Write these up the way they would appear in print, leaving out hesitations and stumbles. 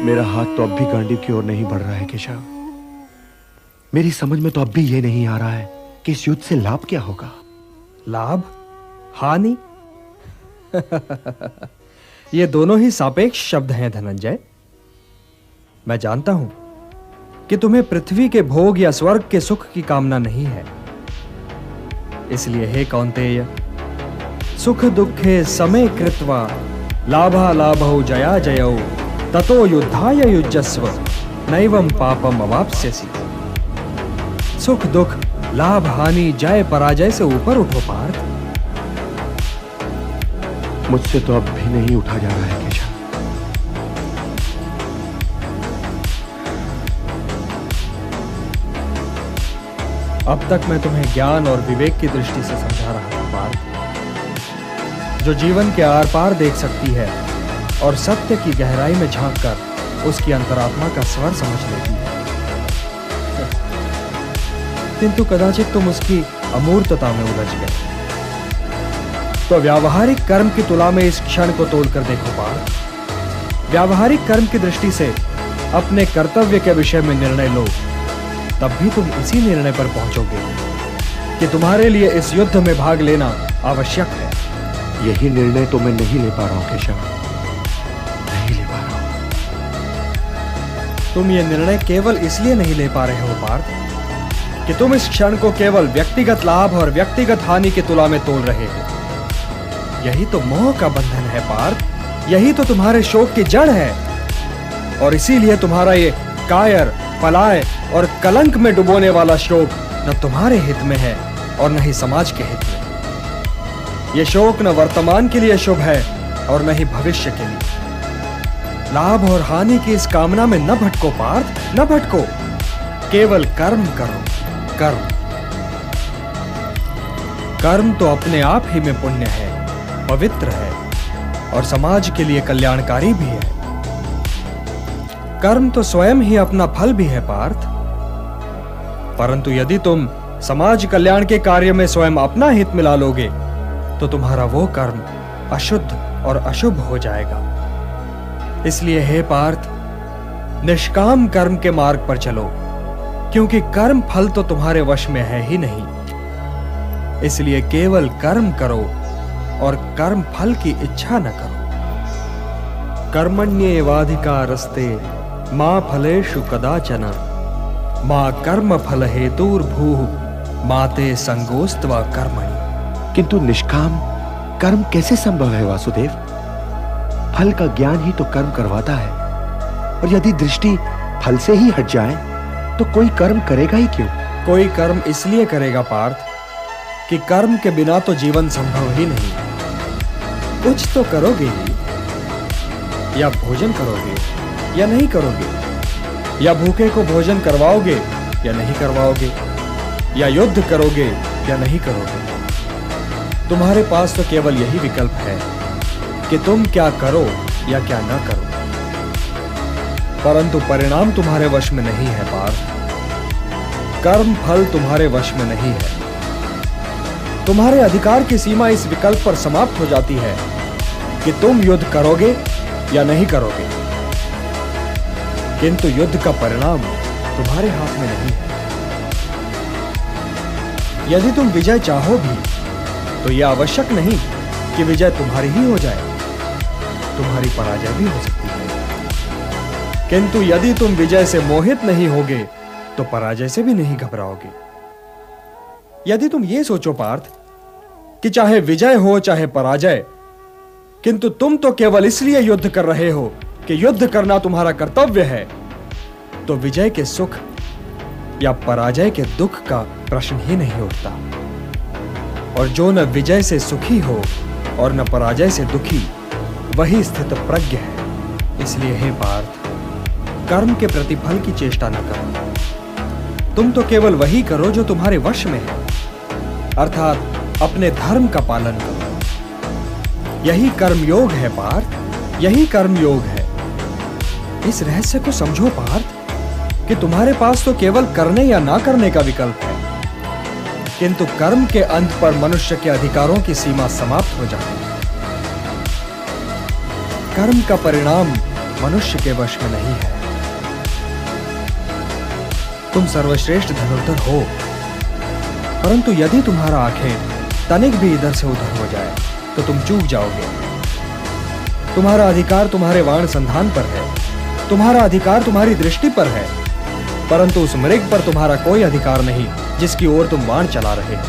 मेरा हाथ तो अब भी गांडीव की ओर नहीं बढ़ रहा है केशव। मेरी समझ में तो अब भी यह नहीं आ रहा है कि इस युद्ध से लाभ क्या होगा। लाभ, हानि ये दोनों ही सापेक्ष शब्द हैं धनंजय। मैं जानता हूं कि तुम्हें पृथ्वी के भोग या स्वर्ग के सुख की कामना नहीं है। इसलिए हे कौन्तेय, सुख दुखे समे कृत्वा लाभा लाभौ जया जयौ ततो युद्धाय युज्यस्व नैवं पापम अवाप्स्यसि। सुख दुख, लाभ हानि, जय पराजय से ऊपर उठो पार्थ। मुझसे तो अब भी नहीं उठा जा रहा है केशव। अब तक मैं तुम्हें ज्ञान और विवेक की दृष्टि से समझा रहा था पार्थ, जो जीवन के आर पार देख सकती है और सत्य की गहराई में झांककर उसकी अंतरात्मा का स्वर समझ लेती है। किंतु कदाचित तुम उसकी अमूर्तता में उलझ गए। तो व्यावहारिक कर्म की तुला में इस क्षण को तोलकर देखो पार्थ। व्यावहारिक कर्म की दृष्टि से अपने कर्तव्य के विषय में निर्णय लो, तब भी तुम इसी निर्णय पर पहुंचोगे कि तुम्हारे लिए इस युद्ध में भाग लेना आवश्यक है। यही निर्णय तो मैं नहीं ले पा रहा हूं केशव, नहीं ले पा रहा हूं। तुम ये निर्णय केवल इसलिए नहीं ले पा रहे हो पार्थ कि तुम इस क्षण को केवल व्यक्तिगत लाभ और व्यक्तिगत हानि की तुला में तोल रहे हो। यही तो मोह का बंधन है पार्थ, यही तो तुम्हारे शोक की जड़ है। और इसीलिए तुम्हारा ये कायर, पलाय और कलंक में डुबोने वाला शोक न तुम्हारे हित में है और न ही समाज के हित में। यह शोक न वर्तमान के लिए शुभ है और न ही भविष्य के लिए। लाभ और हानि की इस कामना में न भटको पार्थ, न भटको। केवल कर्म करो, कर्म। कर्म तो अपने आप ही में पुण्य है, पवित्र है और समाज के लिए कल्याणकारी भी है। कर्म तो स्वयं ही अपना फल भी है पार्थ। परंतु यदि तुम समाज कल्याण के कार्य में स्वयं अपना हित मिला लोगे तो तुम्हारा वो कर्म अशुद्ध और अशुभ हो जाएगा। इसलिए हे पार्थ, निष्काम कर्म के मार्ग पर चलो, क्योंकि कर्म फल तो तुम्हारे वश में है ही नहीं। इसलिए केवल कर्म करो और कर्म फल की इच्छा न करो। कर्मण्येवाधिकारस्ते मा फलेषु कदाचन मा कर्म फल हेतुर्भूः माते संगोस्त्वा कर्मणि। किंतु निष्काम कर्म कैसे संभव है वासुदेव? फल का ज्ञान ही तो कर्म करवाता है, और यदि दृष्टि फल से ही हट जाए तो कोई कर्म करेगा ही क्यों? कोई कर्म इसलिए करेगा पार्थ कि कर्म के बिना तो जीवन संभव ही नहीं। कुछ तो करोगे ही, या भोजन करोगे या नहीं करोगे, या भूखे को भोजन करवाओगे या नहीं करवाओगे, या युद्ध करोगे या नहीं करोगे। तुम्हारे पास तो केवल यही विकल्प है कि तुम क्या करो या क्या ना करो। परंतु परिणाम तुम्हारे वश में नहीं है पार्थ। कर्म फल तुम्हारे वश में नहीं है। तुम्हारे अधिकार की सीमा इस विकल्प पर समाप्त हो जाती है कि तुम युद्ध करोगे या नहीं करोगे। किंतु युद्ध का परिणाम तुम्हारे हाथ में नहीं है। यदि तुम विजय चाहो भी तो यह आवश्यक नहीं कि विजय तुम्हारी ही हो जाए, तुम्हारी पराजय भी हो सकती है। किंतु यदि तुम विजय से मोहित नहीं होगे तो पराजय से भी नहीं घबराओगे। यदि तुम ये सोचो पार्थ कि चाहे विजय हो चाहे पराजय, किंतु तुम तो केवल इसलिए युद्ध कर रहे हो कि युद्ध करना तुम्हारा कर्तव्य है, तो विजय के सुख या पराजय के दुख का प्रश्न ही नहीं उठता। और जो न विजय से सुखी हो और न पराजय से दुखी, वही स्थित प्रज्ञ है। इसलिए हे पार्थ, कर्म के प्रतिफल की चेष्टा न करो। तुम तो केवल वही करो जो तुम्हारे वश में है, अर्थात अपने धर्म का पालन करो। यही कर्मयोग है पार्थ, यही कर्मयोग है। इस रहस्य को समझो पार्थ कि तुम्हारे पास तो केवल करने या ना करने का विकल्प है, किंतु कर्म के अंत पर मनुष्य के अधिकारों की सीमा समाप्त हो जाती है। कर्म का परिणाम मनुष्य के वश में नहीं है। तुम सर्वश्रेष्ठ धनुर्धर हो, परंतु यदि तुम्हारा आखेट तनिक भी इधर से उधर हो जाए तो तुम चूक जाओगे। तुम्हारा अधिकार तुम्हारे वाण संधान पर है, तुम्हारा अधिकार तुम्हारी दृष्टि पर है, परंतु उस मृग पर तुम्हारा कोई अधिकार नहीं जिसकी ओर तुम वाण चला रहे हो।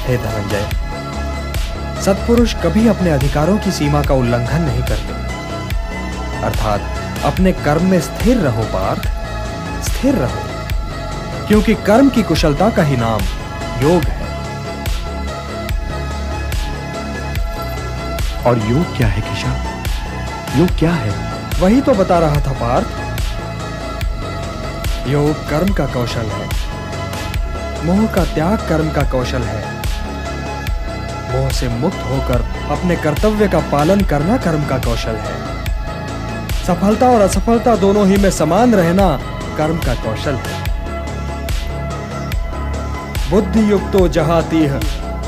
हे धनंजय, सत्पुरुष कभी अपने अधिकारों की सीमा का उल्लंघन नहीं करते। अर्थात अपने कर्म में स्थिर रहो पार्थ, स्थिर रहो, क्योंकि कर्म की कुशलता का ही नाम योग है। और योग क्या है केशव? योग क्या है? वही तो बता रहा था पार्थ। योग कर्म का कौशल है, मोह का त्याग कर्म का कौशल है, मोह से मुक्त होकर अपने कर्तव्य का पालन करना कर्म का कौशल है, सफलता और असफलता दोनों ही में समान रहना कर्म का कौशल है। बुद्धि युक्तो जहातीह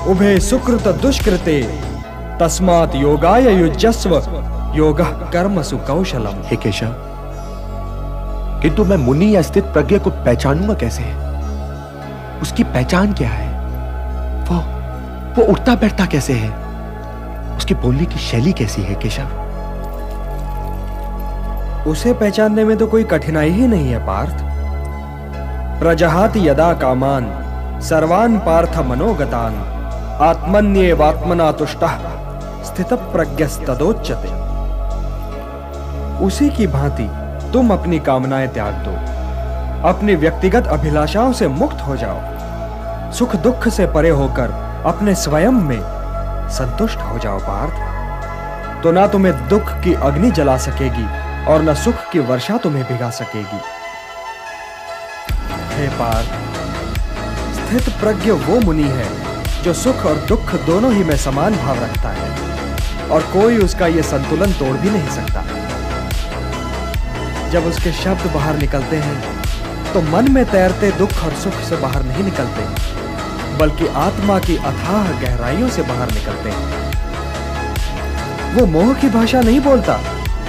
उभे सुकृत दुष्कृते तस्मात् योगाय युज्यस्व योगः कर्मसु कौशलम। हे केशव, किंतु मैं मुनि या स्थित प्रज्ञ को पहचानूंगा कैसे? उसकी पहचान क्या है? वो उठता बैठता कैसे है? उसकी बोलने की शैली कैसी है केशव? उसे पहचानने में तो कोई कठिनाई ही नहीं है पार्थ। प्रजहाति यदा कामान सर्वान् पार्थ मनोगतान् आत्मन्येवात्मना तुष्टः स्थितप्रज्ञस्तदोच्यते। उसी की भांति तुम अपनी कामनाएं त्याग दो, अपनी व्यक्तिगत अभिलाषाओं से मुक्त हो जाओ, सुख दुख से परे होकर अपने स्वयं में संतुष्ट हो जाओ पार्थ। तो ना तुम्हें दुख की अग्नि जला सकेगी और न सुख की वर्षा तुम्हें भिगा सकेगी। हे पार्थ, स्थित प्रज्ञ वो मुनि है जो सुख और दुख दोनों ही में समान भाव रखता है और कोई उसका यह संतुलन तोड़ भी नहीं सकता। जब उसके शब्द बाहर निकलते हैं तो मन में तैरते दुख और सुख से बाहर नहीं निकलते, बल्कि आत्मा की अथाह गहराइयों से बाहर निकलते हैं। वो मोह की भाषा नहीं बोलता,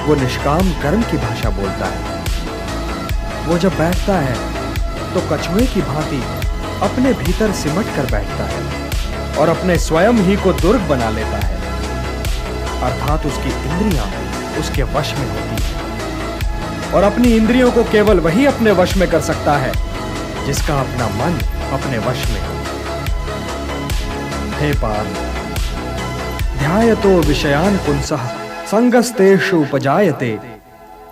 वो निष्काम कर्म की भाषा बोलता है। वो जब बैठता है तो कछुए की भांति अपने भीतर सिमट कर बैठता है और अपने स्वयं ही को दुर्ग बना लेता है, अर्थात उसकी इंद्रियां उसके वश में होती है। और अपनी इंद्रियों को केवल वही अपने वश में कर सकता है जिसका अपना मन अपने वश में हो। हे पार्थ, ध्यायतो विषयान् पुंसः संगस्तेषु उपजायते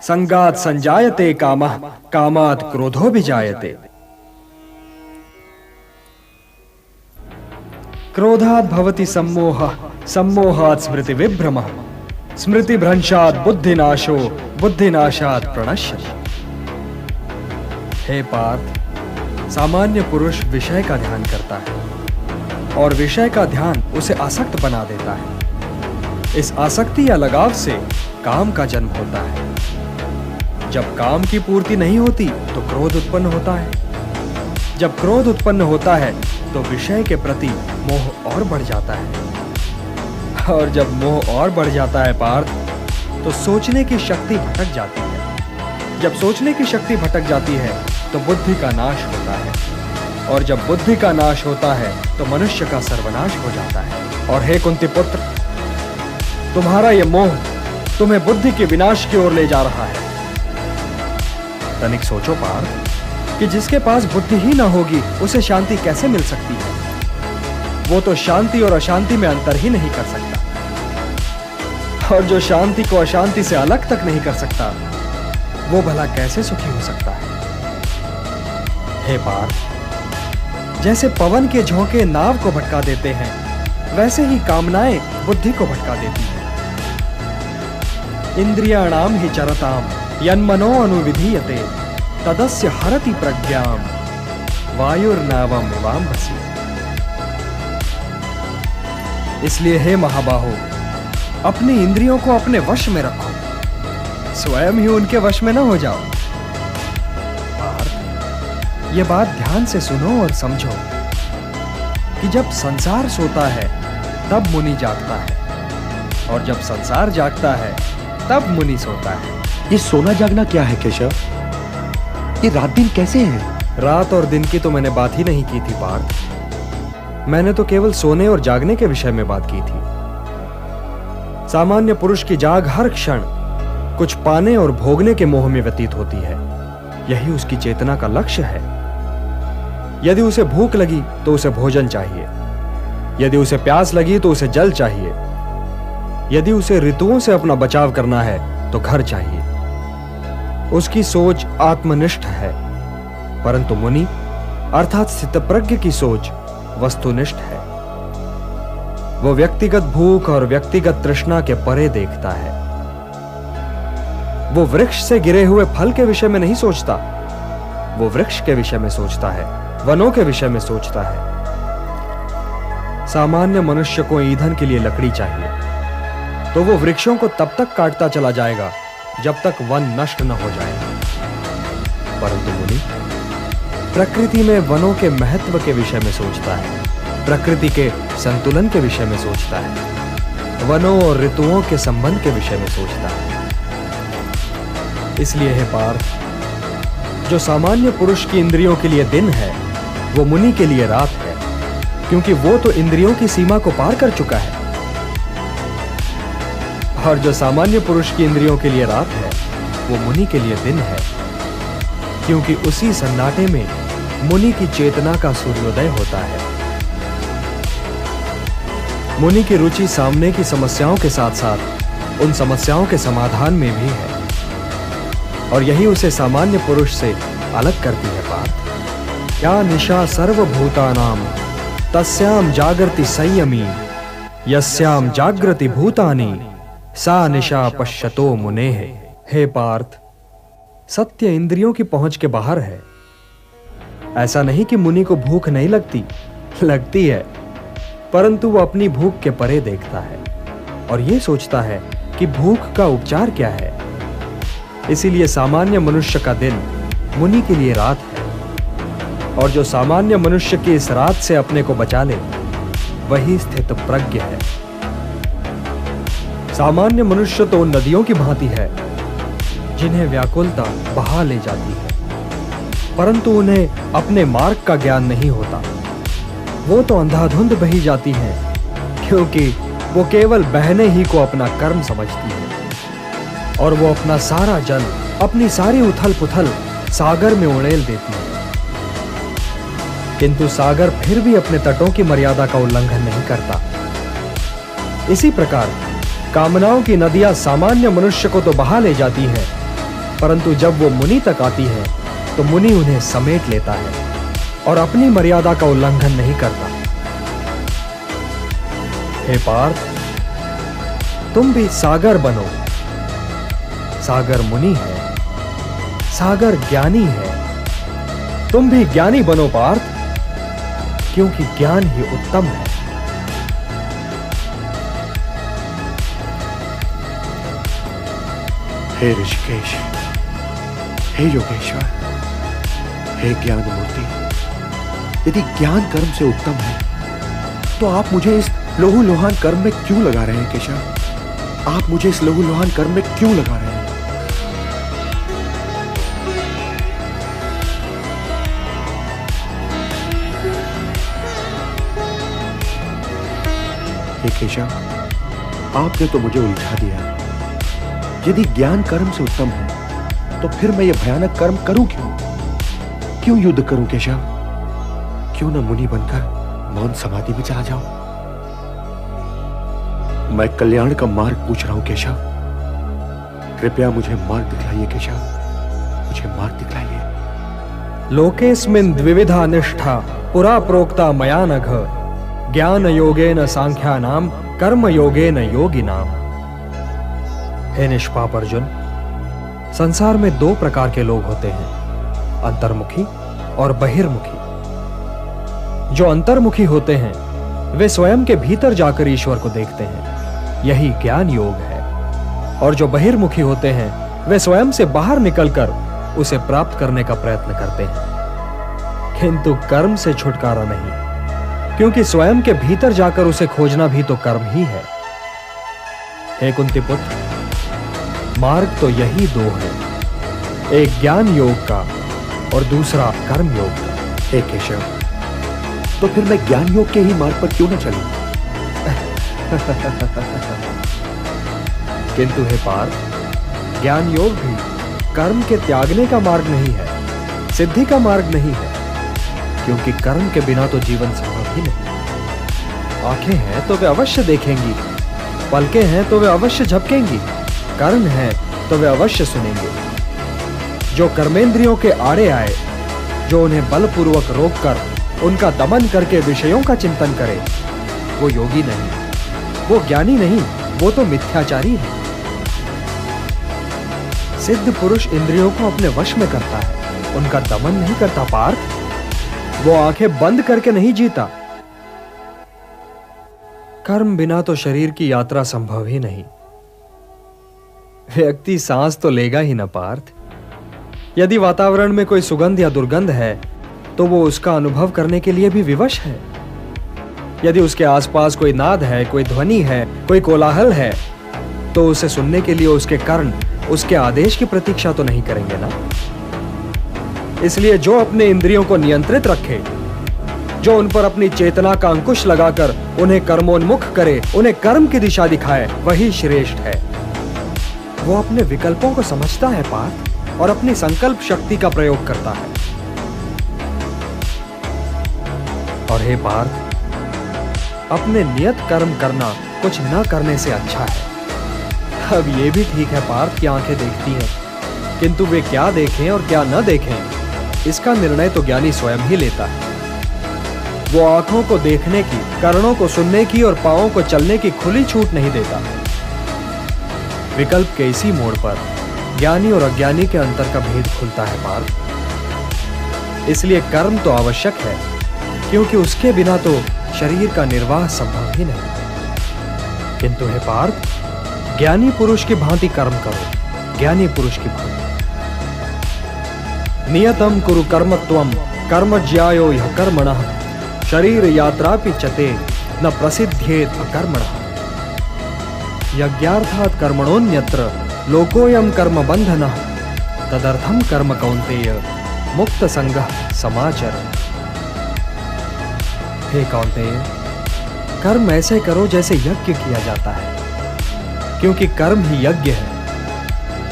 संगात् संजायते कामः कामात् क्रोधो विजायते। क्रोधात् भवति सम्मोहः सम्मोहात् स्मृति विभ्रमः स्मृति भ्रंशात् बुद्धिनाशो बुद्धिनाशात् प्रणश्यति। हे पार्थ, सामान्य पुरुष विषय का ध्यान करता है और विषय का ध्यान उसे आसक्त बना देता है। इस आसक्ति या लगाव से काम का जन्म होता है। जब काम की पूर्ति नहीं होती तो क्रोध उत्पन्न होता है। जब क्रोध उत्पन्न होता है तो विषय के प्रति मोह और बढ़ जाता है, और जब मोह और बढ़ जाता है पार्थ, तो सोचने की शक्ति भटक जाती है। जब सोचने की शक्ति भटक जाती है तो बुद्धि का नाश होता है, और जब बुद्धि का नाश होता है तो मनुष्य का सर्वनाश हो जाता है। और हे कुंती पुत्र, तुम्हारा यह मोह तुम्हें बुद्धि के विनाश की ओर ले जा रहा है। तनिक सोचो पार्थ कि जिसके पास बुद्धि ही ना होगी उसे शांति कैसे मिल सकती है? वो तो शांति और अशांति में अंतर ही नहीं कर सकता, और जो शांति को अशांति से अलग तक नहीं कर सकता वो भला कैसे सुखी हो सकता है? हे पार्थ, जैसे पवन के झोंके नाव को भटका देते हैं, वैसे ही कामनाएं बुद्धि को भटका देती हैं। इंद्रियाणाम हि चरताम यन्मनो अनुविधीयते तदस्य हरति प्रज्ञाम वायुर्नावम इवाम्भसि। इसलिए हे महाबाहो, अपनी इंद्रियों को अपने वश में रखो, स्वयं ही उनके वश में न हो जाओ। पार्थ, यह बात ध्यान से सुनो और समझो कि जब संसार सोता है तब मुनि जागता है, और जब संसार जागता है तब मुनि सोता है। ये सोना जागना क्या है केशव? ये रात दिन कैसे है? रात और दिन की तो मैंने बात ही नहीं की थी पार्थ। मैंने तो केवल सोने और जागने के विषय में बात की थी। सामान्य पुरुष की जाग हर क्षण कुछ पाने और भोगने के मोह में व्यतीत होती है। यही उसकी चेतना का लक्ष्य है। यदि उसे भूख लगी तो उसे भोजन चाहिए, यदि उसे प्यास लगी तो उसे जल चाहिए, यदि उसे ऋतुओं से अपना बचाव करना है तो घर चाहिए। उसकी सोच आत्मनिष्ठ है, परंतु मुनि अर्थात स्थितप्रज्ञ की सोच वस्तुनिष्ठ है। वो व्यक्तिगत भूख और व्यक्तिगत तृष्णा के परे देखता है। वो वृक्ष से गिरे हुए फल के विषय में नहीं सोचता, वो वृक्ष के विषय में सोचता है, वनों के विषय में सोचता है। सामान्य मनुष्य को ईंधन के लिए लकड़ी चाहिए, तो वो वृक्षों को तब तक काटता चला जाएगा जब तक वन नष्ट न हो जाए। परंतु मुनि प्रकृति में वनों के महत्व के विषय में सोचता है, प्रकृति के संतुलन के विषय में सोचता है, वनों और ऋतुओं के संबंध के विषय में सोचता है। इसलिए है पार्थ, जो सामान्य पुरुष की इंद्रियों के लिए दिन है वो मुनि के लिए रात है, क्योंकि वो तो इंद्रियों की सीमा को पार कर चुका है। और जो सामान्य पुरुष की इंद्रियों के लिए रात है वो मुनि के लिए दिन है, क्योंकि उसी सन्नाटे में मुनि की चेतना का सूर्योदय होता है। मुनि की रुचि सामने की समस्याओं के साथ साथ उन समस्याओं के समाधान में भी है, और यही उसे सामान्य पुरुष से अलग करती है पार्थ। क्या निशा सर्वभूतानां तस्याम जागृति संयमी, यस्याम जागृति भूतानि सा निशा पश्यतो मुनेः। हे पार्थ, सत्य इंद्रियों की पहुंच के बाहर है। ऐसा नहीं कि मुनि को भूख नहीं लगती, लगती है, परंतु वो अपनी भूख के परे देखता है और ये सोचता है कि भूख का उपचार क्या है। इसीलिए सामान्य मनुष्य का दिन मुनि के लिए रात है, और जो सामान्य मनुष्य की इस रात से अपने को बचा ले वही स्थित प्रज्ञ है। सामान्य मनुष्य तो उन नदियों की भांति है जिन्हें व्याकुलता बहा ले जाती है, परंतु उन्हें अपने मार्ग का ज्ञान नहीं होता। वो तो अंधाधुंध बही जाती हैं, क्योंकि वो केवल बहने ही को अपना कर्म समझती है, और वो अपना सारा जल, अपनी सारी उथल पुथल सागर में उड़ेल देती है। किंतु सागर फिर भी अपने तटों की मर्यादा का उल्लंघन नहीं करता। इसी प्रकार कामनाओं की नदियां सामान्य मनुष्य को तो बहा ले जाती हैं, परंतु जब वो मुनि तक आती है तो मुनि उन्हें समेट लेता है और अपनी मर्यादा का उल्लंघन नहीं करता। हे पार्थ, तुम भी सागर बनो। सागर मुनि है, सागर ज्ञानी है। तुम भी ज्ञानी बनो पार्थ, क्योंकि ज्ञान ही उत्तम है। हे ऋषिकेश, हे योगेश्वर, हे ज्ञान मूर्ति, यदि ज्ञान कर्म से उत्तम है तो आप मुझे इस लोहू लोहान कर्म में क्यों लगा रहे हैं केशव? आप मुझे इस लोहू लोहान कर्म में क्यों लगा रहे हैं? हे केशव, आपने तो मुझे उलझा दिया। यदि ज्ञान कर्म से उत्तम है तो फिर मैं ये भयानक कर्म करूं क्यों? क्यों युद्ध करूं केशव? क्यों न मुनि बनकर मौन समाधि में चला जाऊं? मैं कल्याण का मार्ग पूछ रहा हूं केशव। कृपया मुझे मार्ग दिखलाइए केशव, मुझे मार्ग दिखलाइए। लोकेस्मिन् द्विविधा निष्ठा पुरा प्रोक्ता मया नघ, ज्ञान योगेन सांख्यानाम कर्म योगेन योगिनाम। हे निष्पाप अर्जुन, संसार में दो प्रकार के लोग होते हैं, अंतर्मुखी और बहिर्मुखी। जो अंतर्मुखी होते हैं वे स्वयं के भीतर जाकर ईश्वर को देखते हैं, यही ज्ञान योग है। और जो बहिर्मुखी होते हैं वे स्वयं से बाहर निकलकर उसे प्राप्त करने का प्रयत्न करते हैं, किंतु कर्म से छुटकारा नहीं, क्योंकि स्वयं के भीतर जाकर उसे खोजना भी तो कर्म ही है। हे कुंती पुत्र, मार्ग तो यही दो है, एक ज्ञान योग का और दूसरा कर्म योग का। हे केशव, तो फिर मैं ज्ञान योग के ही मार्ग पर क्यों न चलूं? किंतु हे पार्थ, ज्ञान योग भी कर्म के त्यागने का मार्ग नहीं है, सिद्धि का मार्ग नहीं है, क्योंकि कर्म के बिना तो जीवन संभव ही नहीं। आंखें हैं तो वे अवश्य देखेंगी, पलकें हैं तो वे अवश्य झपकेंगी, कान हैं तो वे अवश्य सुनेंगे। जो कर्मेंद्रियों के आड़े आए, जो उन्हें बलपूर्वक रोककर उनका दमन करके विषयों का चिंतन करे, वो योगी नहीं, वो ज्ञानी नहीं, वो तो मिथ्याचारी है। सिद्ध पुरुष इंद्रियों को अपने वश में करता है, उनका दमन नहीं करता पार्थ। वो आंखें बंद करके नहीं जीता। कर्म बिना तो शरीर की यात्रा संभव ही नहीं। व्यक्ति सांस तो लेगा ही ना पार्थ। यदि वातावरण में कोई सुगंध या दुर्गंध है तो वो उसका अनुभव करने के लिए भी विवश है। यदि उसके आसपास कोई नाद है, कोई ध्वनि है, कोई कोलाहल है, तो उसे सुनने के लिए उसके कर्ण उसके आदेश की प्रतीक्षा तो नहीं करेंगे ना। इसलिए जो अपने इंद्रियों को नियंत्रित रखे, जो उन पर अपनी चेतना का अंकुश लगाकर उन्हें कर्मोन्मुख करे, उन्हें कर्म की दिशा दिखाए, वही श्रेष्ठ है। वो अपने विकल्पों को समझता है पार्थ और अपनी संकल्प शक्ति का प्रयोग करता है। और हे पार्थ, अपने नियत कर्म करना कुछ न करने से अच्छा है। अब ये भी ठीक है पार्थ कि आंखें देखती हैं, किंतु वे क्या देखें और क्या न देखें, इसका निर्णय तो ज्ञानी स्वयं ही लेता है। वो आंखों को देखने की, कर्णों को सुनने की और पांवों को चलने की खुली छूट नहीं देता। विकल्प के इसी मोड़ पर ज्ञानी और अज्ञानी के अंतर का भेद खुलता है पार्थ। इसलिए कर्म तो आवश्यक है, क्योंकि उसके बिना तो शरीर का निर्वाह संभव ही नहीं। किंतु हे पार्थ, ज्ञानी पुरुष की भांति कर्म करो, ज्ञानी पुरुष की भांति। नियतम कुरु कर्मत्वम कर्म ज्यायो यः कर्मणः शरीर यात्रा पिचते न प्रसिद्धेत अकर्मणः। यज्ञार्थात् कर्मणोन्यत्र लोकोयम कर्म बंधनः तदर्थम कर्म कौन्तेय मुक्त संगः समाचर। हे कौन्तेय, कर्म ऐसे करो जैसे यज्ञ किया जाता है, क्योंकि कर्म ही यज्ञ है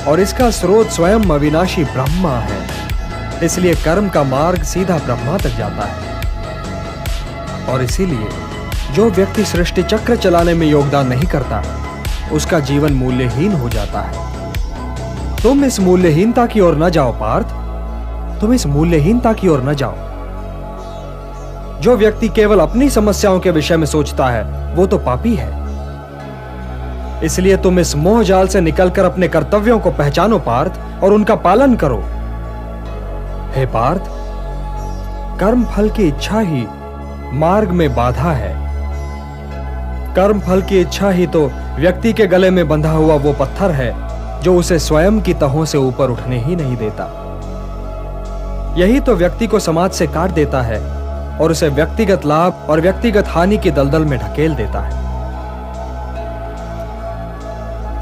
और इसका स्रोत स्वयं अविनाशी ब्रह्मा है। इसलिए कर्म का मार्ग सीधा ब्रह्मा तक जाता है। और इसीलिए जो व्यक्ति सृष्टि चक्र चलाने में योगदान नहीं करता, उसका जीवन मूल्यहीन हो जाता है। तुम इस मूल्यहीनता की ओर न जाओ पार्थ, तुम इस मूल्यहीनता की ओर न जाओ। जो व्यक्ति केवल अपनी समस्याओं के विषय में सोचता है, वो तो पापी है। इसलिए तुम इस मोह जाल से निकलकर अपने कर्तव्यों को पहचानो पार्थ और उनका पालन करो। हे पार्थ, कर्म फल की इच्छा ही मार्ग में बाधा है। कर्म फल की इच्छा ही तो व्यक्ति के गले में बंधा हुआ वो पत्थर है जो उसे स्वयं की तहों से ऊपर उठने ही नहीं देता। यही तो व्यक्ति को समाज से काट देता है और उसे व्यक्तिगत लाभ और व्यक्तिगत हानि की दलदल में ढकेल देता है।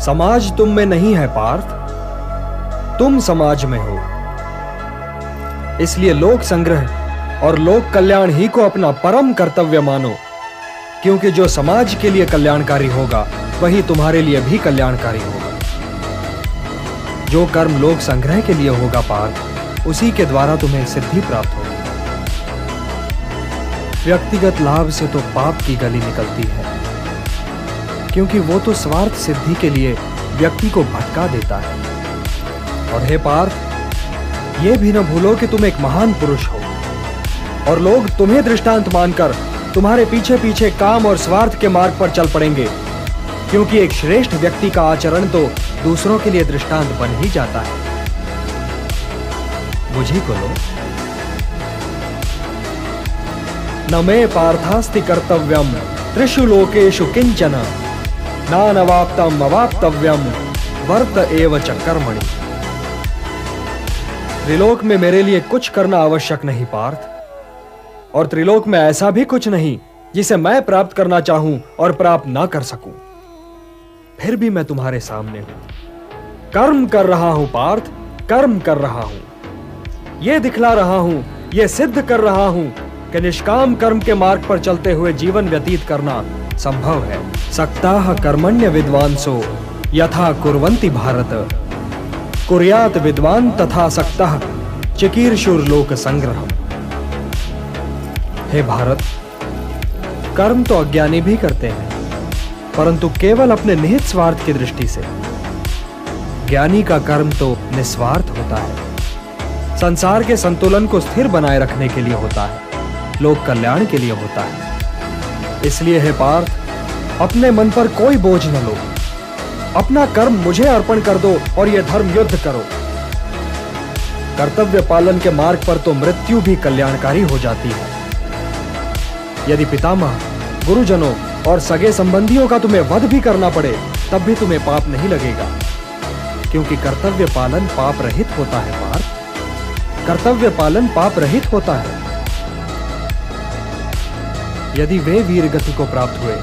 समाज तुम में नहीं है पार्थ, तुम समाज में हो। इसलिए लोक संग्रह और लोक कल्याण ही को अपना परम कर्तव्य मानो, क्योंकि जो समाज के लिए कल्याणकारी होगा वही तुम्हारे लिए भी कल्याणकारी होगा। जो कर्म लोक संग्रह के लिए होगा पार्थ, उसी के द्वारा तुम्हें सिद्धि प्राप्त होगी। व्यक्तिगत लाभ से तो पाप की गली निकलती है, क्योंकि वो तो स्वार्थ सिद्धि के लिए व्यक्ति को भटका देता है। और हे पार्थ, ये भी न भूलो कि तुम एक महान पुरुष हो और लोग तुम्हें दृष्टांत मानकर तुम्हारे पीछे पीछे काम और स्वार्थ के मार्ग पर चल पड़ेंगे, क्योंकि एक श्रेष्ठ व्यक्ति का आचरण तो दूसरों के लिए दृष्टांत बन ही जाता है। बुझी को लो। न मे पार्थास्ति कर्तव्यम त्रिषु लोकेषु किंचन नानवाप्तम अवाप्तव्यम वर्त एव च कर्मणि। त्रिलोक में मेरे लिए कुछ करना आवश्यक नहीं पार्थ, और त्रिलोक में ऐसा भी कुछ नहीं जिसे मैं प्राप्त करना चाहूं और प्राप्त ना कर सकूं। फिर भी मैं तुम्हारे सामने हूं। कर्म कर रहा हूं पार्थ, कर्म कर रहा हूं। यह दिखला रहा हूं, यह सिद्ध कर रहा हूं कि निष्काम कर्म के मार्ग पर चलते हुए जीवन व्यतीत करना संभव है। सक्ताः कर्मण्य विद्वांसो यथा कुर्वन्ति भारत, कुर्यात विद्वान तथा सक्तः चिकीर्षुर्लोक संग्रहम्। हे भारत, कर्म तो अज्ञानी भी करते हैं, परंतु केवल अपने निहित स्वार्थ की दृष्टि से। ज्ञानी का कर्म तो निस्वार्थ होता है, संसार के संतुलन को स्थिर बनाए रखने के लिए होता है, लोक कल्याण के लिए होता है। इसलिए हे पार्थ, अपने मन पर कोई बोझ न लो, अपना कर्म मुझे अर्पण कर दो और यह धर्म युद्ध करो। कर्तव्य पालन के मार्ग पर तो मृत्यु भी कल्याणकारी हो जाती है। यदि पितामह, गुरुजनों और सगे संबंधियों का तुम्हें वध भी करना पड़े, तब भी तुम्हें पाप नहीं लगेगा, क्योंकि कर्तव्य पालन पाप रहित होता है पार्थ। कर्तव्य पालन पाप रहित होता है। यदि वे वीर गति को प्राप्त हुए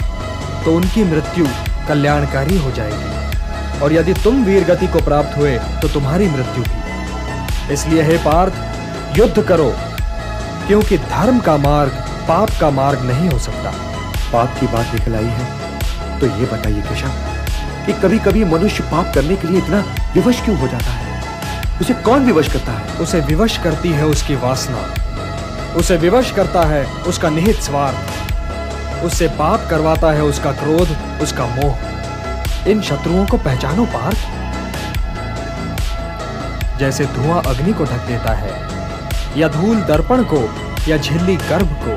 तो उनकी मृत्यु कल्याणकारी हो जाएगी, और यदि तुम वीर गति को प्राप्त हुए तो तुम्हारी मृत्यु भी। इसलिए हे पार्थ, युद्ध करो, क्योंकि धर्म का मार्ग पाप का मार्ग नहीं हो सकता। पाप की बात निकल आई है तो ये बताइए केशव कि कभी कभी मनुष्य पाप करने के लिए इतना विवश क्यों हो जाता है? उसे कौन विवश करता है? उसे विवश करती है उसकी वासना, उसे विवश करता है उसका निहित स्वार्थ, उससे पाप करवाता है उसका क्रोध, उसका मोह। इन शत्रुओं को पहचानो पार्थ। जैसे धुआं अग्नि को ढक देता है, या धूल दर्पण को, या झिल्ली गर्भ को,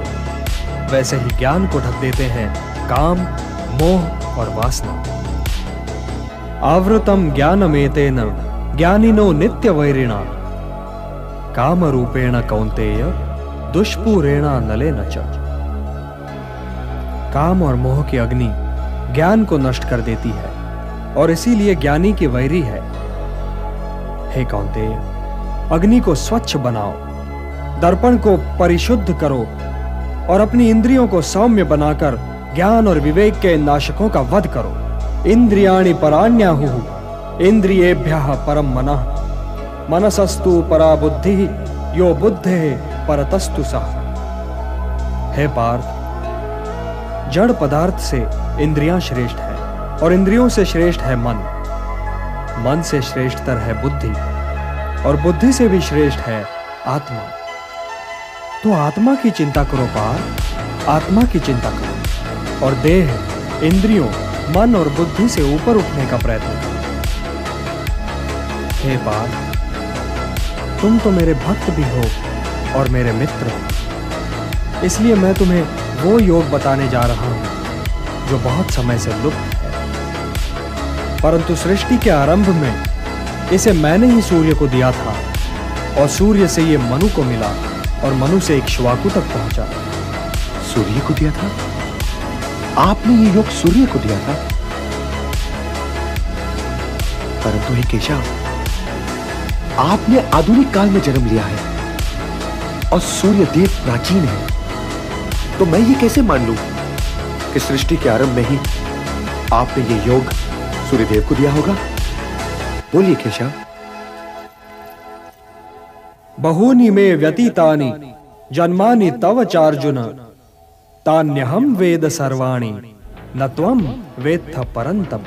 वैसे ही ज्ञान को ढक देते हैं काम, मोह और वासना। आवृतम ज्ञानमेतेन ज्ञानिनो नित्य वैरिणा, काम रूपेण कौन्तेय दुष्पूरेण नलेन च। काम और मोह की अग्नि ज्ञान को नष्ट कर देती है, और इसीलिए ज्ञानी की वैरी है। हे कौन्तेय, अग्नि को स्वच्छ बनाओ, दर्पण को परिशुद्ध करो, और अपनी इंद्रियों को सौम्य बनाकर ज्ञान और विवेक के नाशकों का वध करो। इंद्रियाणि पराण्याहुः इंद्रियेभ्यः परम मनः, मनसस्तु परा बुद्धिः यो बुद्धेः परतस्तु सः। हे पार्थ, जड़ पदार्थ से इंद्रियां श्रेष्ठ है, और इंद्रियों से श्रेष्ठ है मन, मन से श्रेष्ठतर है बुद्धि, और बुद्धि से भी श्रेष्ठ है आत्मा। तो आत्मा की चिंता करो पार्थ, आत्मा की चिंता करो, और देह, इंद्रियों, मन और बुद्धि से ऊपर उठने का प्रयत्न करो। हे पार्थ, तुम तो मेरे भक्त भी हो और मेरे मित्र हो, इसलिए मैं तुम्हें वो योग बताने जा रहा हूं जो बहुत समय से लुप्त है, परंतु सृष्टि के आरंभ में इसे मैंने ही सूर्य को दिया था, और सूर्य से ये मनु को मिला, और मनु से इक्ष्वाकु तक पहुंचा। सूर्य को दिया था? आपने ये योग सूर्य को दिया था? परंतु हे केशव, आपने आधुनिक काल में जन्म लिया है, और सूर्य देव प्राचीन है, तो मैं ये कैसे मान लूं कि सृष्टि के आरंभ में ही आपने ये योग सूर्यदेव को दिया होगा? बोलिए केशव। बहूनि मे व्यतीतानि जन्मानि तव चार्जुन, तान्यहं वेद सर्वाणि न त्वं वेत्थ परन्तप।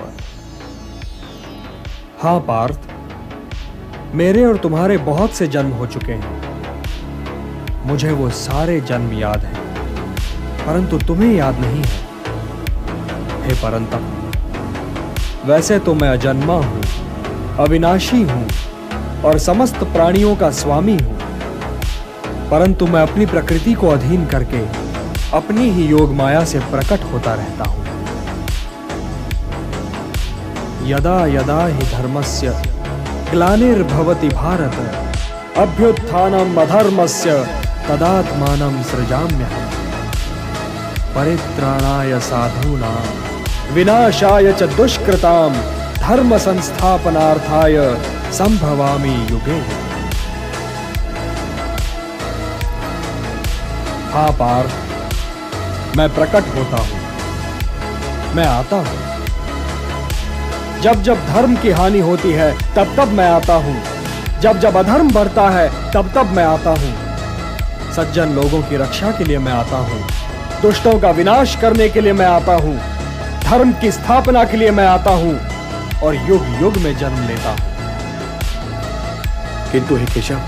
हाँ पार्थ, मेरे और तुम्हारे बहुत से जन्म हो चुके हैं, मुझे वो सारे जन्म याद हैं, परंतु तुम्हें याद नहीं है। हे परंतप, वैसे तो मैं अजन्मा हूं, अविनाशी हूं, और समस्त प्राणियों का स्वामी हूं, परंतु मैं अपनी प्रकृति को अधीन करके अपनी ही योग माया से प्रकट होता रहता हूं। यदा यदा हि धर्मस्य ग्लानिर्भवति भारत, अभ्युत्थानम् अधर्मस्य तदात्मानं सृजाम्यहम्। परित्राणाय साधूनां विनाशाय च दुष्कृतां धर्म संस्थापनार्थाय संभवामि युगे। हाँ पार्थ, मैं प्रकट होता हूं, मैं आता हूं, जब जब धर्म की हानि होती है तब तब मैं आता हूं, जब जब अधर्म बढ़ता है तब तब मैं आता हूं। सज्जन लोगों की रक्षा के लिए मैं आता हूं, दुष्टों का विनाश करने के लिए मैं आता हूं, धर्म की स्थापना के लिए मैं आता हूं और युग युग में जन्म लेता हूं। किंतु हे केशव,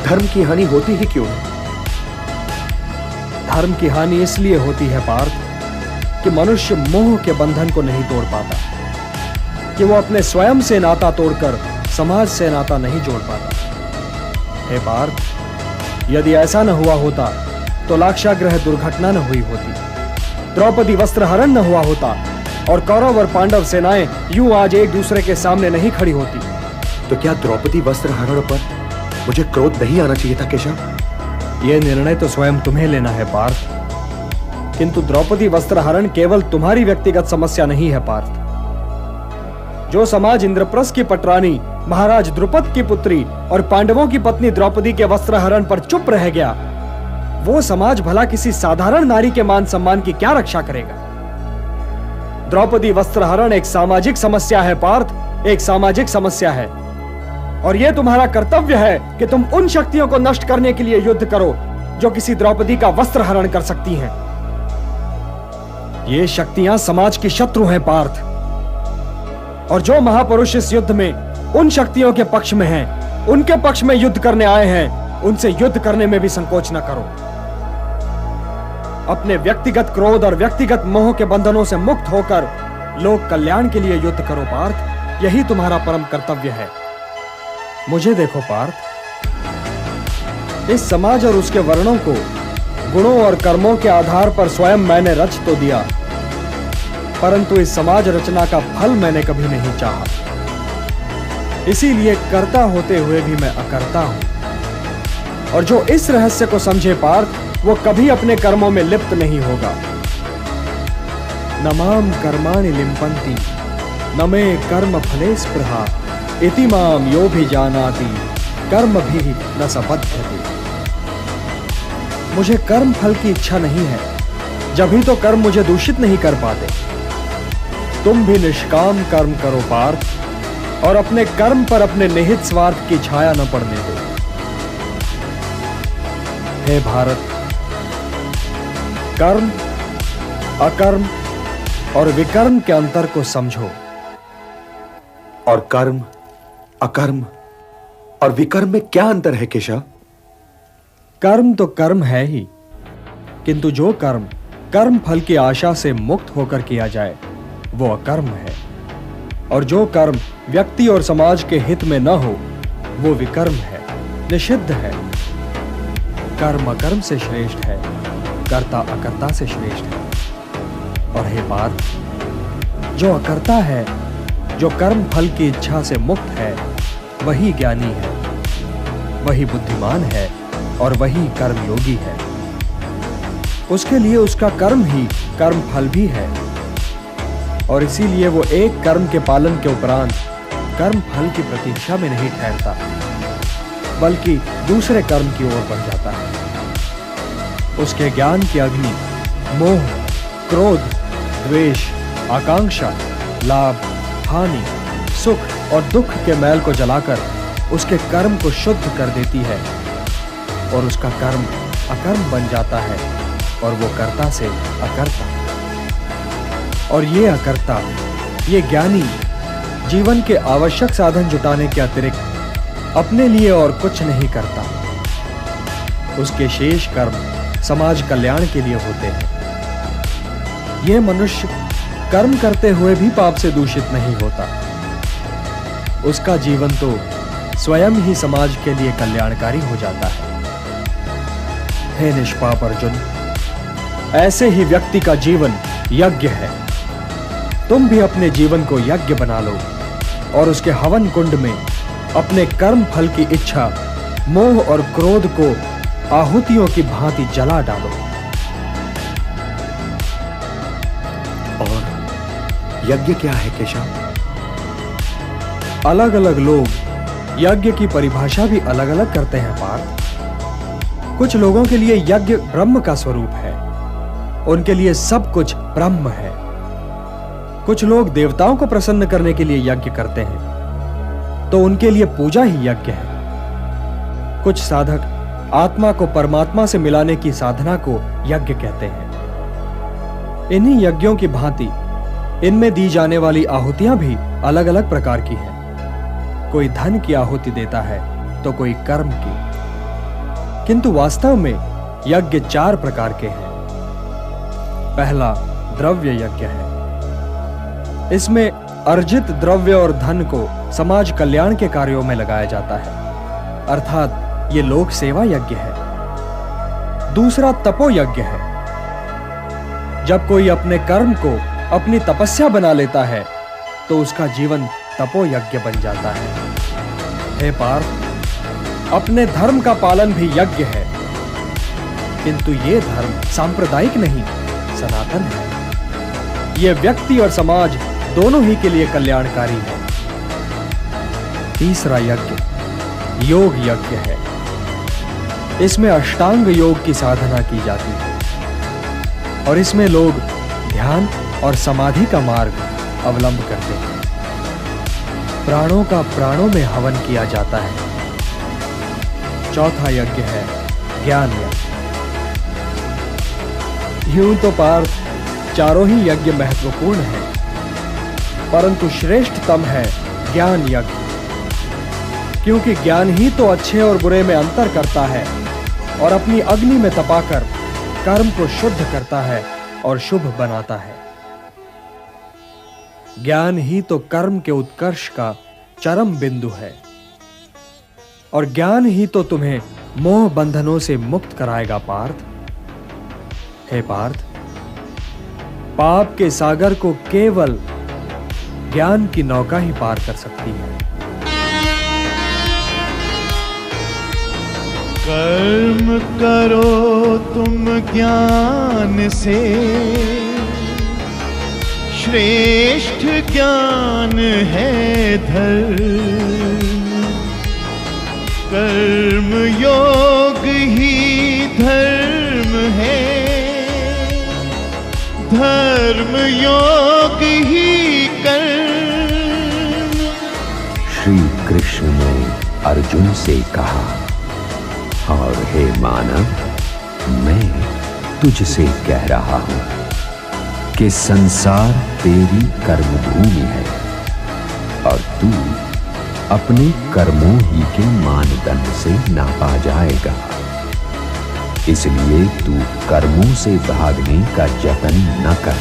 धर्म की हानि होती ही क्यों है? धर्म की हानि इसलिए होती है पार्थ कि मनुष्य मोह के बंधन को नहीं तोड़ पाता, कि वो अपने स्वयं से नाता तोड़कर समाज से नाता नहीं जोड़ पाता। हे पार्थ, यदि ऐसा न हुआ होता तो लाक्षागृह दुर्घटना न हुई होती, द्रौपदी वस्त्रहरण न हुआ होता और कौरव और पांडव सेनाएं यूं आज एक दूसरे के सामने नहीं खड़ी होती। तो क्या द्रौपदी वस्त्रहरण पर मुझे क्रोध नहीं आना चाहिए था केशव? यह निर्णय तो स्वयं तुम्हें लेना है पार्थ, किंतु द्रौपदी वस्त्रहरण केवल तुम्हारी व्यक्तिगत समस्या नहीं है पार्थ। जो समाज इंद्रप्रस्थ की पटरानी महाराज द्रुपद की पुत्री और पांडवों की पत्नी द्रौपदी के वस्त्रहरण पर चुप रह गया, वो समाज भला किसी साधारण नारी के मान सम्मान की क्या रक्षा करेगा? द्रौपदी वस्त्रहरण एक सामाजिक समस्या है पार्थ, एक सामाजिक समस्या है, और यह तुम्हारा कर्तव्य है कि तुम उन शक्तियों को नष्ट करने के लिए युद्ध करो जो किसी द्रौपदी का वस्त्रहरण कर सकती हैं। ये शक्तियां समाज की शत्रु हैं पार्थ, और जो महापुरुष इस युद्ध में उन शक्तियों के पक्ष में हैं, उनके पक्ष में युद्ध करने आए हैं, उनसे युद्ध करने में भी संकोच न करो। अपने व्यक्तिगत क्रोध और व्यक्तिगत मोह के बंधनों से मुक्त होकर लोक कल्याण के लिए युद्ध करो पार्थ, यही तुम्हारा परम कर्तव्य है। मुझे देखो पार्थ, इस समाज और उसके वर्णों को गुणों और कर्मों के आधार पर स्वयं मैंने रच तो दिया, परंतु इस समाज रचना का फल मैंने कभी नहीं चाहा। इसीलिए कर्ता होते हुए भी मैं अकर्ता हूं, और जो इस रहस्य को समझे पार्थ, वो कभी अपने कर्मों में लिप्त नहीं होगा। न माम कर्माणि लिम्पन्ति न मे कर्म फले स्पृहा इति माम यो भी जानाति कर्म भी न स बध्यते। मुझे कर्म फल की इच्छा नहीं है, जभी तो कर्म मुझे दूषित नहीं कर पाते। तुम भी निष्काम कर्म करो पार्थ, और अपने कर्म पर अपने निहित स्वार्थ की छाया न पड़ने दो। हे भारत, कर्म, अकर्म और विकर्म के अंतर को समझो। और कर्म, अकर्म और विकर्म में क्या अंतर है केशव? कर्म तो कर्म है ही, किंतु जो कर्म कर्म फल की आशा से मुक्त होकर किया जाए वो अकर्म है, और जो कर्म व्यक्ति और समाज के हित में न हो वो विकर्म है, निषिद्ध है। कर्म अकर्म से श्रेष्ठ है, कर्ता अकर्ता से श्रेष्ठ है। और हे पार्थ, जो अकर्ता है, जो कर्म फल की इच्छा से मुक्त है, वही ज्ञानी है, वही बुद्धिमान है और वही कर्मयोगी है। उसके लिए उसका कर्म ही कर्म फल भी है, और इसीलिए वो एक कर्म के पालन के उपरांत कर्म फल की प्रतीक्षा में नहीं ठहरता, बल्कि दूसरे कर्म की ओर बढ़ जाता है। उसके ज्ञान की अग्नि मोह, क्रोध, द्वेष, आकांक्षा, लाभ, हानि, सुख और दुख के मैल को जलाकर उसके कर्म को शुद्ध कर देती है, और उसका कर्म अकर्म बन जाता है, और वो कर्ता से अकर्ता। और ये अकर्ता, ये ज्ञानी जीवन के आवश्यक साधन जुटाने के अतिरिक्त अपने लिए और कुछ नहीं करता। उसके शेष कर्म समाज कल्याण के लिए होते हैं। यह मनुष्य कर्म करते हुए भी पाप से दूषित नहीं होता। उसका जीवन तो स्वयं ही समाज के लिए कल्याणकारी हो जाता है। हे निष्पाप अर्जुन, ऐसे ही व्यक्ति का जीवन यज्ञ है। तुम भी अपने जीवन को यज्ञ बना लो, और उसके हवन कुंड में अपने कर्म फल की इच्छा, मोह और क्रोध को आहुतियों की भांति जला डालो। और यज्ञ क्या है केशव? अलग अलग लोग यज्ञ की परिभाषा भी अलग अलग करते हैं पार्थ। कुछ लोगों के लिए यज्ञ ब्रह्म का स्वरूप है, उनके लिए सब कुछ ब्रह्म है। कुछ लोग देवताओं को प्रसन्न करने के लिए यज्ञ करते हैं, तो उनके लिए पूजा ही यज्ञ है। कुछ साधक आत्मा को परमात्मा से मिलाने की साधना को यज्ञ कहते हैं। इन्हीं यज्ञों की भांति इनमें दी जाने वाली आहुतियां भी अलग-अलग प्रकार की हैं। कोई धन की आहुति देता है तो कोई कर्म की। किंतु वास्तव में यज्ञ 4 प्रकार के हैं। पहला द्रव्य यज्ञ है। इसमें अर्जित द्रव्य और धन को समाज कल्याण के कार्यों में लगाया जाता है, अर्थात ये लोक सेवा यज्ञ है। दूसरा तपो यज्ञ है। जब कोई अपने कर्म को अपनी तपस्या बना लेता है तो उसका जीवन तपो यज्ञ बन जाता है। हे पार्थ, अपने धर्म का पालन भी यज्ञ है, किंतु ये धर्म सांप्रदायिक नहीं, सनातन है। यह व्यक्ति और समाज दोनों ही के लिए कल्याणकारी है। तीसरा यज्ञ योग यज्ञ है। इसमें अष्टांग योग की साधना की जाती है और इसमें लोग ध्यान और समाधि का मार्ग अवलंब करते हैं। प्राणों का प्राणों में हवन किया जाता है। चौथा यज्ञ है ज्ञान यज्ञ। यूं तो पार्थ चारों ही यज्ञ महत्वपूर्ण हैं, परंतु श्रेष्ठतम है ज्ञान यज्ञ, क्योंकि ज्ञान ही तो अच्छे और बुरे में अंतर करता है और अपनी अग्नि में तपाकर कर्म को शुद्ध करता है और शुभ बनाता है। ज्ञान ही तो कर्म के उत्कर्ष का चरम बिंदु है और ज्ञान ही तो तुम्हें मोह बंधनों से मुक्त कराएगा पार्थ। हे पार्थ, पाप के सागर को केवल ज्ञान की नौका ही पार कर सकती है। कर्म करो तुम ज्ञान से, श्रेष्ठ ज्ञान है धर्म। कर्म योग ही धर्म है, धर्म योग ही कर्म। श्री कृष्ण ने अर्जुन से कहा, और हे मानव, मैं तुझसे कह रहा हूं कि संसार तेरी कर्मभूमि है और तू अपने कर्मों ही के मानदंड से नापा जाएगा। इसलिए तू कर्मों से भागने का जतन न कर,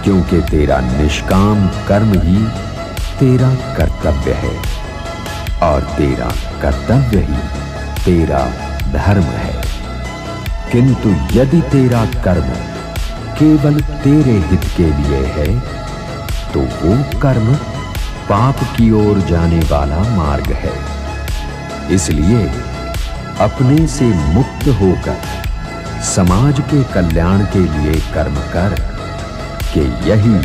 क्योंकि तेरा निष्काम कर्म ही तेरा कर्तव्य है और तेरा कर्तव्य ही तेरा धर्म है। किंतु यदि तेरा कर्म केवल तेरे हित के लिए है तो वो कर्म पाप की ओर जाने वाला मार्ग है। इसलिए अपने से मुक्त होकर समाज के कल्याण के लिए कर्म कर, कि यही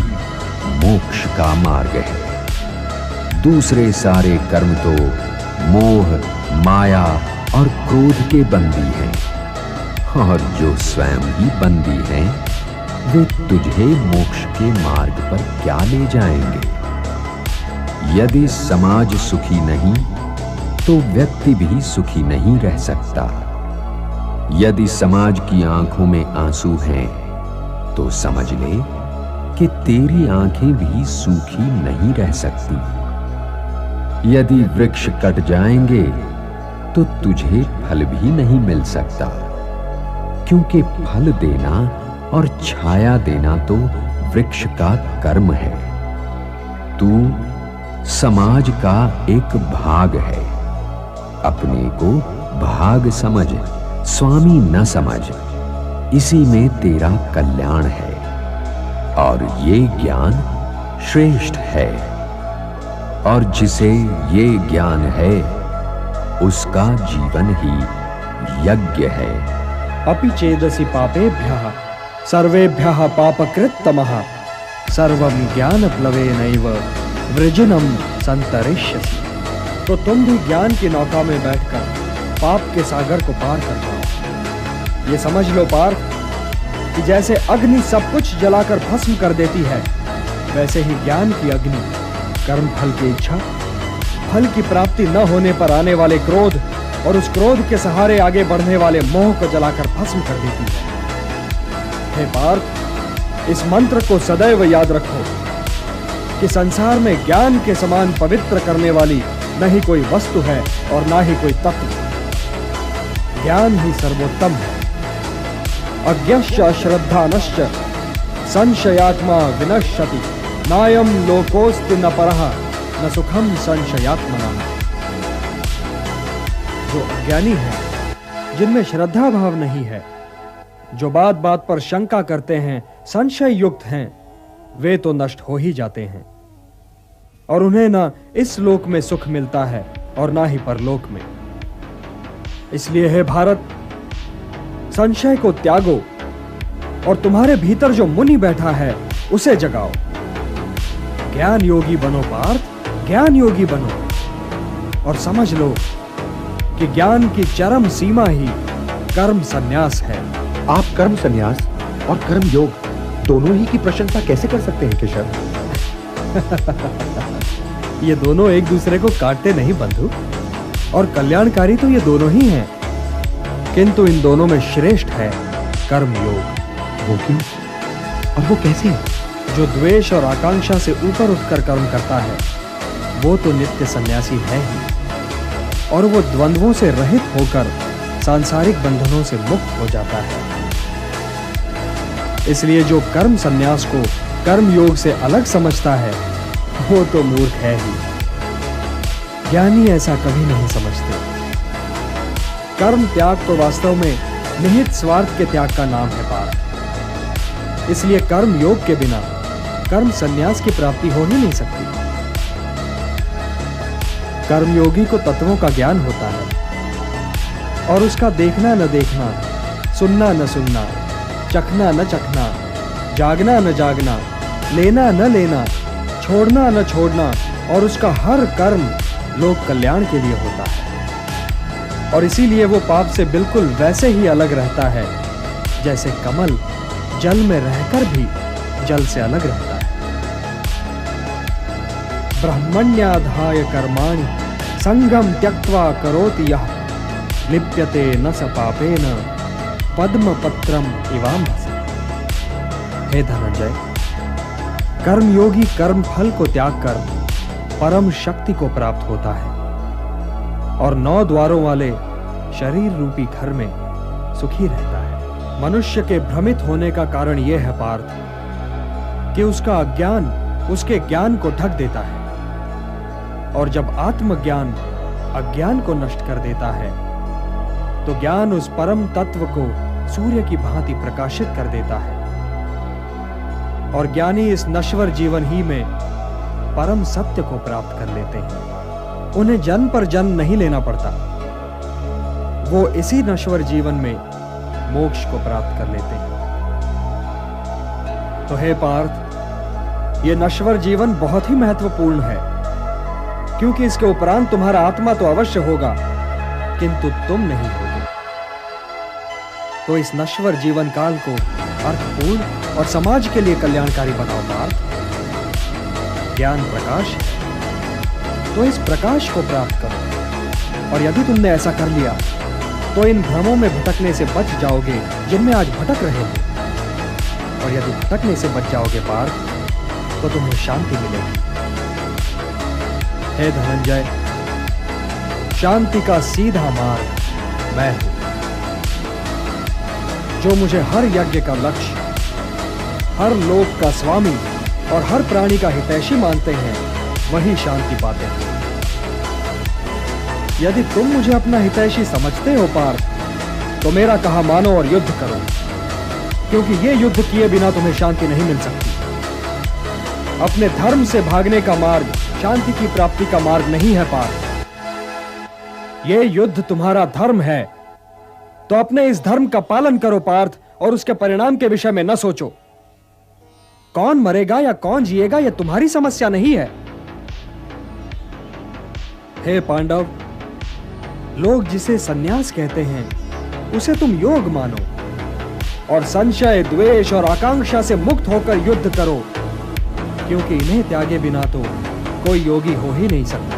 मोक्ष का मार्ग है। दूसरे सारे कर्म तो मोह, माया और क्रोध के बंदी हैं, और जो स्वयं ही बंदी हैं, वे तुझे मोक्ष के मार्ग पर क्या ले जाएंगे। यदि समाज सुखी नहीं तो व्यक्ति भी सुखी नहीं रह सकता। यदि समाज की आंखों में आंसू हैं तो समझ ले कि तेरी आंखें भी सूखी नहीं रह सकती। यदि वृक्ष कट जाएंगे तो तुझे फल भी नहीं मिल सकता, क्योंकि फल देना और छाया देना तो वृक्ष का कर्म है। तू समाज का एक भाग है। अपने को भाग समझ, स्वामी न समझ। इसी में तेरा कल्याण है और ये ज्ञान श्रेष्ठ है। और जिसे ये ज्ञान है उसका जीवन ही यज्ञ है। अपि चेदसि पापेभ्यः सर्वेभ्यः पापकृत्तमः सर्वं ज्ञानप्लवेनैव वृजनं संतरिष्यसि। तो तुम भी ज्ञान की नौका में बैठकर पाप के सागर को पार कर पाओ। ये समझ लो पार्थ कि जैसे अग्नि सब कुछ जलाकर भस्म कर देती है, वैसे ही ज्ञान की अग्नि कर्म फल की इच्छा, फल की प्राप्ति न होने पर आने वाले क्रोध और उस क्रोध के सहारे आगे बढ़ने वाले मोह को जलाकर भस्म कर देती है। हे पार्थ, इस मंत्र को सदैव याद रखो कि संसार में ज्ञान के समान पवित्र करने वाली न ही कोई वस्तु है और ना ही कोई तत्व। ज्ञान ही सर्वोत्तम है। अज्ञश्च अश्रद्धानश्च संशयात्मा विनश्यति, नायम लोकोस्ति न परः न सुखम संशयात्मना। जो अज्ञानी है, जिनमें श्रद्धा भाव नहीं है, जो बात बात पर शंका करते हैं, संशय युक्त हैं, वे तो नष्ट हो ही जाते हैं और उन्हें ना इस लोक में सुख मिलता है और ना ही परलोक में। इसलिए हे भारत, संशय को त्यागो और तुम्हारे भीतर जो मुनि बैठा है उसे जगाओ। ज्ञान योगी बनो पार्थ, ज्ञान योगी बनो और समझ लो कि ज्ञान की चरम सीमा ही कर्म संन्यास है। आप कर्म संन्यास और कर्म योग दोनों ही की प्रशंसा कैसे कर सकते हैं केशव? ये दोनों एक दूसरे को काटते नहीं बंधु, और कल्याणकारी तो ये दोनों ही हैं, किंतु इन दोनों में श्रेष्ठ है कर्म योग। वो क्यों और वो कैसे? जो द्वेष और आकांक्षा से ऊपर उठकर कर्म करता है वो तो नित्य सन्यासी है ही, और वो द्वंद्वों से रहित होकर सांसारिक बंधनों से मुक्त हो जाता है। इसलिए जो कर्म संन्यास को कर्म योग से अलग समझता है वो तो मूर्ख है ही। ज्ञानी ऐसा कभी नहीं समझते। कर्म त्याग तो वास्तव में निहित स्वार्थ के त्याग का नाम है पार्थ। इसलिए कर्म योग के बिना कर्म संन्यास की प्राप्ति हो ही नहीं सकती। कर्मयोगी को तत्वों का ज्ञान होता है और उसका देखना न देखना, सुनना न सुनना, चखना न चखना, जागना न जागना, लेना न लेना, छोड़ना न छोड़ना, और उसका हर कर्म लोक कल्याण के लिए होता है। और इसीलिए वो पाप से बिल्कुल वैसे ही अलग रहता है जैसे कमल जल में रहकर भी जल से अलग रहता है। ब्रह्मण्याधाय कर्माणि संगम त्यक्त्वा करोति यः, लिप्यते न स पापेन पद्मपत्रम इवाम्भसि। हे धनंजय, कर्मयोगी कर्म फल को त्याग कर परम शक्ति को प्राप्त होता है और 9 द्वारों वाले शरीर रूपी घर में सुखी रहता है। मनुष्य के भ्रमित होने का कारण यह है पार्थ कि उसका अज्ञान उसके ज्ञान को ढक देता है, और जब आत्मज्ञान अज्ञान को नष्ट कर देता है तो ज्ञान उस परम तत्व को सूर्य की भांति प्रकाशित कर देता है, और ज्ञानी इस नश्वर जीवन ही में परम सत्य को प्राप्त कर लेते हैं। उन्हें जन्म पर जन्म नहीं लेना पड़ता, वो इसी नश्वर जीवन में मोक्ष को प्राप्त कर लेते हैं। तो हे पार्थ, ये नश्वर जीवन बहुत ही महत्वपूर्ण है, क्योंकि इसके उपरांत तुम्हारा आत्मा तो अवश्य होगा किंतु तुम नहीं होगे। तो इस नश्वर जीवन काल को अर्थपूर्ण और समाज के लिए कल्याणकारी बनाओ पार्थ। ज्ञान प्रकाश है, तो इस प्रकाश को प्राप्त करो, और यदि तुमने ऐसा कर लिया तो इन भ्रमों में भटकने से बच जाओगे जिनमें आज भटक रहे हो, और यदि भटकने से बच जाओगे पार्थ तो तुम्हें शांति मिलेगी। हे धनंजय, शांति का सीधा मार्ग मैं हूं। जो मुझे हर यज्ञ का लक्ष्य, हर लोक का स्वामी और हर प्राणी का हितैषी मानते हैं, वही शांति पाते हैं। यदि तुम मुझे अपना हितैषी समझते हो पार्थ, तो मेरा कहा मानो और युद्ध करो, क्योंकि ये युद्ध किए बिना तुम्हें शांति नहीं मिल सकती। अपने धर्म से भागने का मार्ग शांति की प्राप्ति का मार्ग नहीं है पार्थ। ये युद्ध तुम्हारा धर्म है, तो अपने इस धर्म का पालन करो पार्थ, और उसके परिणाम के विषय में न सोचो। कौन मरेगा या कौन जिएगा यह तुम्हारी समस्या नहीं है। हे पांडव, लोग जिसे सन्यास कहते हैं उसे तुम योग मानो, और संशय, द्वेष और आकांक्षा से मुक्त होकर युद्ध करो, क्योंकि इन्हें त्यागे बिना तो कोई योगी हो ही नहीं सकता।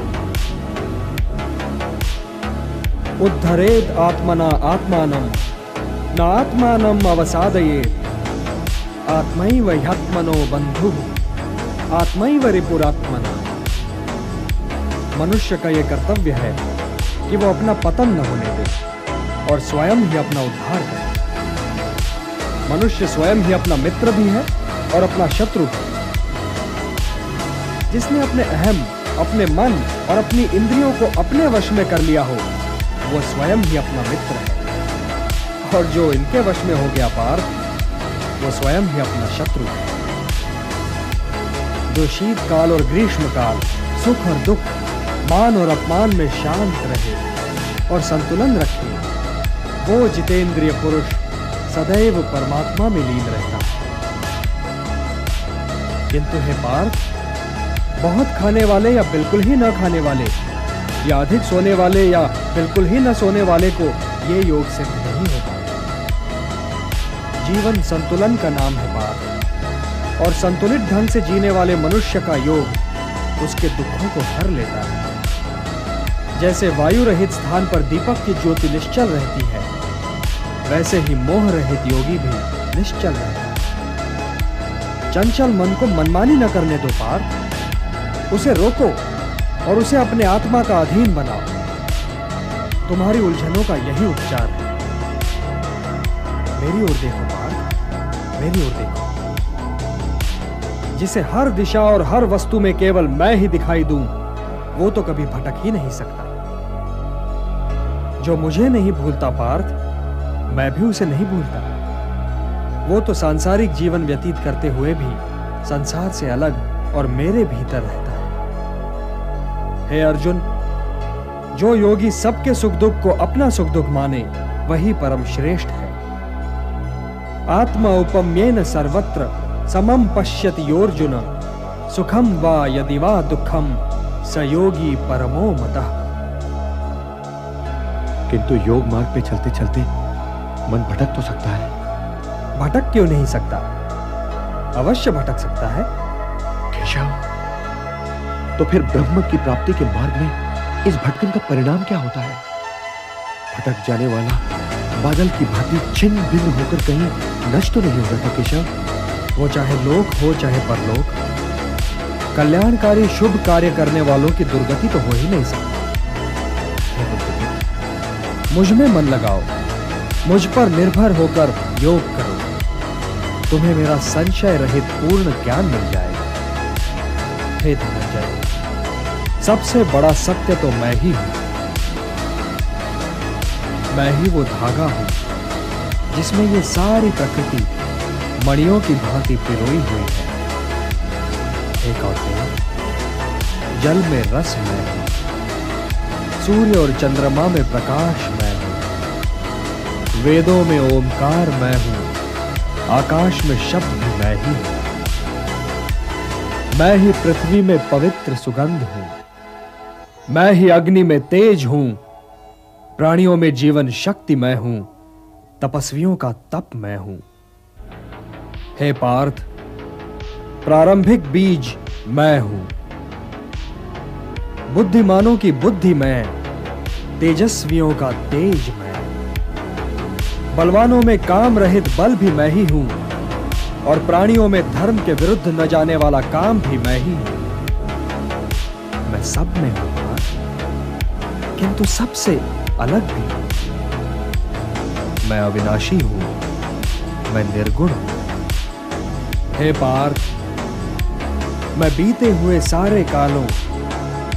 उद्धरेत आत्मना आत्मानं न आत्मानं अवसादयेत आत्मैव ह्यात्मनो बंधुः आत्मैव रिपुरात्मना। मनुष्य का यह कर्तव्य है कि वो अपना पतन न होने दे और स्वयं ही अपना उद्धार करे। मनुष्य स्वयं ही अपना मित्र भी है और अपना शत्रु भी। जिसने अपने अहम, अपने मन और अपनी इंद्रियों को अपने वश में कर लिया हो, वो स्वयं ही अपना मित्र है, और जो इनके वश में हो गया पार्थ, वो स्वयं ही अपना शत्रु है। जो शीतकाल और ग्रीष्मकाल, सुख और दुख, मान और अपमान में शांत रहे और संतुलन रखे, वो जितेंद्रिय पुरुष सदैव परमात्मा में लीन रहता है। किंतु हे पार्थ, बहुत खाने वाले या बिल्कुल ही न खाने वाले, या अधिक सोने वाले या बिल्कुल ही न सोने वाले को ये योग सिद्ध नहीं होता। जीवन संतुलन का नाम है पार्थ, और संतुलित ढंग से जीने वाले मनुष्य का योग उसके दुखों को हर लेता है। जैसे वायु रहित स्थान पर दीपक की ज्योति निश्चल रहती है, वैसे ही मोह रहित योगी भी निश्चल रहता है। चंचल मन को मनमानी न करने दो पार्थ, उसे रोको और उसे अपने आत्मा का अधीन बनाओ। तुम्हारी उलझनों का यही उपचार है। मेरी ओर देखो पार्थ, मेरी ओर देखो। जिसे हर दिशा और हर वस्तु में केवल मैं ही दिखाई दूं, वो तो कभी भटक ही नहीं सकता। जो मुझे नहीं भूलता पार्थ, मैं भी उसे नहीं भूलता। वो तो सांसारिक जीवन व्यतीत करते हुए भी संसार से अलग और मेरे भीतर रहता है। हे अर्जुन, जो योगी सबके सुख दुख को अपना सुख दुख माने, वही परम श्रेष्ठ है। आत्मा उपम्येन सर्वत्र समम पश्यति योर्जुन सुखम वा यदि वा दुखम स योगी परमो मतः। किंतु योग मार्ग पे चलते चलते मन भटक तो सकता है। भटक क्यों नहीं सकता? अवश्य भटक सकता है। केशव, तो फिर ब्रह्म की प्राप्ति के मार्ग में इस भटकन का परिणाम क्या होता है? भटक जाने वाला बादल की भांति छिन्न भिन्न होकर कहीं नष्ट तो नहीं हो जाता केशव? वो चाहे लोक हो चाहे परलोक, कल्याणकारी शुभ कार्य करने वालों की दुर्गति तो हो ही नहीं सकती। मुझ में मन लगाओ, मुझ पर निर्भर होकर योग करो, तुम्हें मेरा संशय रहित पूर्ण ज्ञान मिल जाएगा। हे धनंजय, सबसे बड़ा सत्य तो मैं ही हूं। मैं ही वो धागा हूं जिसमें ये सारी प्रकृति मणियों की भांति पिरोई हुई है। एक और जल में रस मैं हूं, सूर्य और चंद्रमा में प्रकाश मैं हूं, वेदों में ओमकार मैं हूं, आकाश में शब्द भी मैं ही हूं। मैं ही पृथ्वी में पवित्र सुगंध हूं, मैं ही अग्नि में तेज हूं, प्राणियों में जीवन शक्ति मैं हूं, तपस्वियों का तप मैं हूं। हे पार्थ, प्रारंभिक बीज मैं हूं, बुद्धिमानों की बुद्धि मैं, तेजस्वियों का तेज मैं, बलवानों में काम रहित बल भी मैं ही हूं, और प्राणियों में धर्म के विरुद्ध न जाने वाला काम भी मैं ही हूं। मैं सब में हूं पार्थ, किंतु सबसे अलग भी हूं। मैं अविनाशी हूं, मैं निर्गुण हूं। हे पार्थ, मैं बीते हुए सारे कालों,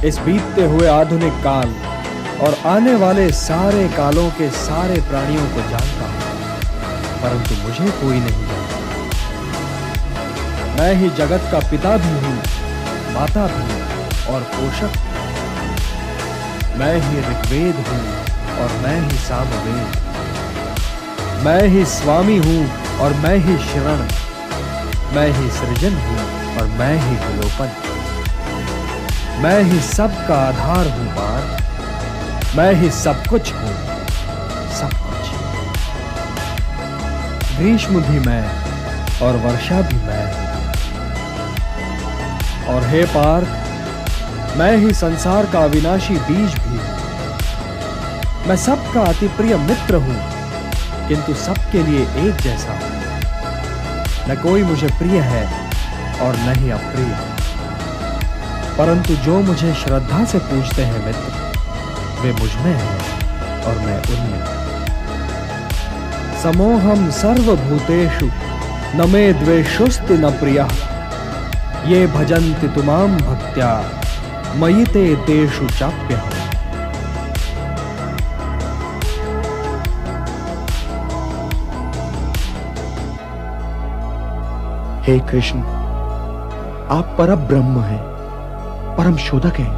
इस बीतते हुए आधुनिक काल और आने वाले सारे कालों के सारे प्राणियों को जानता हूं, परंतु मुझे कोई नहीं जानता। मैं ही जगत का पिता भी हूं, माता भी और पोषक भी। मैं ही ऋग्वेद हूं और मैं ही सामवेद। मैं ही स्वामी हूं और मैं ही शरण। मैं ही सृजन हूं और मैं ही विलोपन। मैं ही सबका आधार हूं पार्थ, मैं ही सब कुछ हूं, सब कुछ। ग्रीष्म भी मैं और वर्षा भी मैं हूं। और हे पार्थ, मैं ही संसार का अविनाशी बीज भी हूं। मैं सबका अति प्रिय मित्र हूं, किंतु सबके लिए एक जैसा हूं। न कोई मुझे प्रिय है और न ही अप्रिय, परंतु जो मुझे श्रद्धा से पूजते हैं मित्र, वे मुझ में हैं और मैं उनमें। समोहम सर्वभूतेषु न मे द्वेषोस्ति न प्रियः, ये भजन्ति तुमां भक्त्या मयि ते तेषु चाप्यहम्। हे कृष्ण, आप परम ब्रह्म हैं, परम शोधक हैं,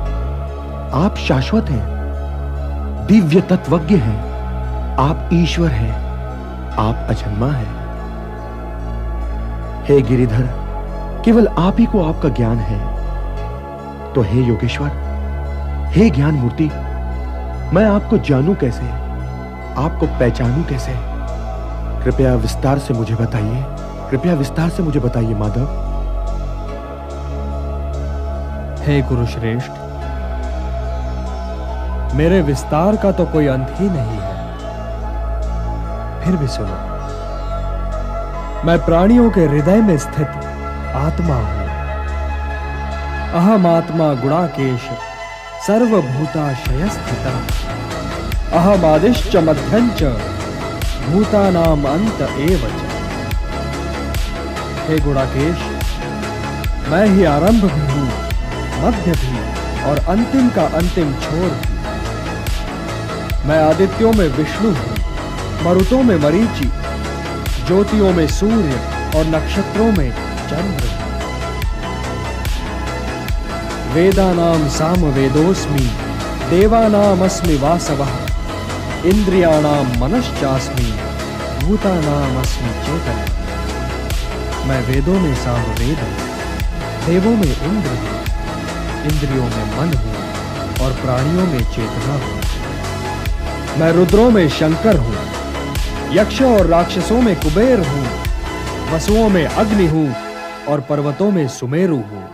आप शाश्वत हैं, दिव्य तत्वज्ञ हैं, आप ईश्वर हैं, आप अजन्मा हैं। हे गिरिधर, केवल आप ही को आपका ज्ञान है। तो हे योगेश्वर, हे ज्ञान मूर्ति, मैं आपको जानूं कैसे, आपको पहचानूं कैसे? कृपया विस्तार से मुझे बताइए, कृपया विस्तार से मुझे बताइए माधव। हे कुरुश्रेष्ठ, मेरे विस्तार का तो कोई अंत ही नहीं है। फिर भी सुनो, मैं प्राणियों के हृदय में स्थित आत्मा हूं। अहम आत्मा गुणाकेश सर्वभूताशय स्थितः, अहम आदिश्च मध्यं च भूतानां अंत एव च। हे गुणाकेश, मैं ही आरंभ भी हूं, मध्य भी और अंतिम का अंतिम छोर भी। मैं आदित्यों में विष्णु हूं, मरुतों में मरीचि, ज्योतियों में सूर्य और नक्षत्रों में चंद्र। वेदानां सामवेदोऽस्मि, देवानामस्मि वासवः, इंद्रियाणां मनश्चास्मि, भूतानामस्मि चेतनः। मैं वेदों में सामवेद हूं, देवों में इंद्र हूं, इंद्रियों में मन हूं और प्राणियों में चेतना हूं। मैं रुद्रों में शंकर हूं, यक्ष और राक्षसों में कुबेर हूं, वसुओं में अग्नि हूं और पर्वतों में सुमेरु हूं।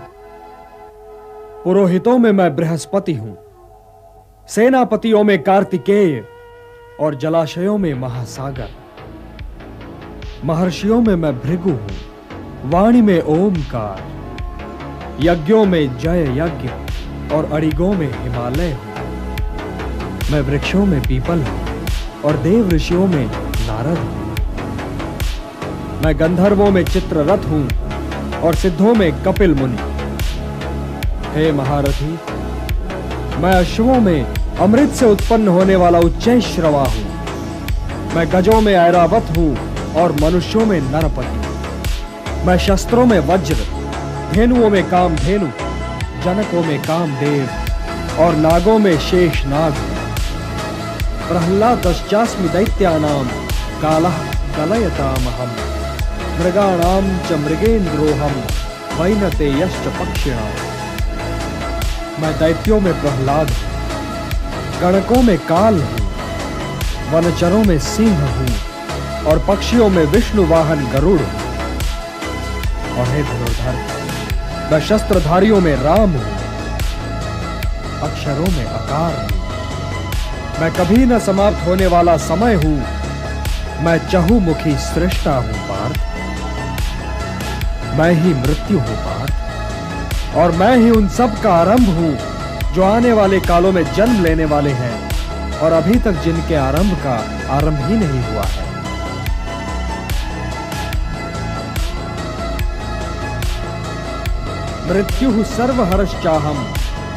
पुरोहितों में मैं बृहस्पति हूं, सेनापतियों में कार्तिकेय और जलाशयों में महासागर। महर्षियों में मैं भृगु हूं, वाणी में ओमकार, यज्ञों में जय यज्ञ और अड़िगों में हिमालय हूं। मैं वृक्षों में पीपल हूं और देव ऋषियों में नारद हूं। मैं गंधर्वों में चित्ररथ हूं और सिद्धों में कपिल मुनि। हे महारथी, मैं अश्वों में अमृत से उत्पन्न होने वाला उच्चैःश्रवा हूं। मैं गजों में ऐरावत हूं और मनुष्यों में नरपति। मैं शस्त्रों में वज्र, धेनुओं में कामधेनु, जनकों में कामदेव और नागों में शेषनाग हूं। प्रह्लादश्चास्मि दैत्यानां कालः कलयतामहम्, मृगाणां च मृगेन्द्रोऽहं, वैनतेयश्च पक्षिणाम्। मैं दैत्यों में प्रह्लाद हूं, गणकों में काल हूं, वनचरों में सिंह हूं और पक्षियों में विष्णु वाहन गरुड़ हूं। और हे धनुर्धर, मैं शस्त्रधारियों में राम हूं, अक्षरों में अकार हूं। मैं कभी न समाप्त होने वाला समय हूं। मैं चहुमुखी सृष्टा हूं पार्थ। मैं ही मृत्यु हूं पार्थ, और मैं ही उन सब का आरंभ हूं जो आने वाले कालों में जन्म लेने वाले हैं और अभी तक जिनके आरंभ का आरंभ ही नहीं हुआ है। मृत्युः सर्वहरश्चाहम्,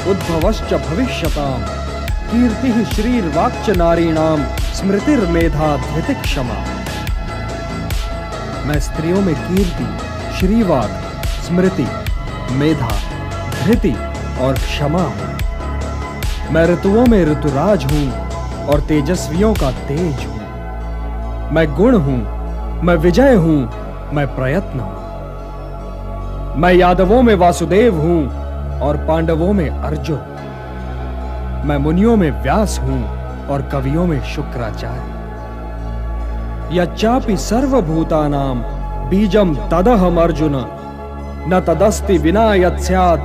उद्भवश्च भविष्यताम्, कीर्तिः श्रीर्वाक्च नारीणां, स्मृतिर्मेधा धृतिक्षमा। मैं स्त्रियों में कीर्ति, श्रीवाक, स्मृति, मेधा, धृति और क्षमा हूं। मैं ऋतुओं में ऋतुराज हूं और तेजस्वियों का तेज हूं। मैं गुण हूं, मैं विजय हूं, मैं प्रयत्न हूं। मैं यादवों में वासुदेव हूं और पांडवों में अर्जुन। मैं मुनियों में व्यास हूं और कवियों में शुक्राचार्य। यच्चापि सर्वभूतानां बीजं तदहम अर्जुन, न तदस्ति विना यत् स्यात्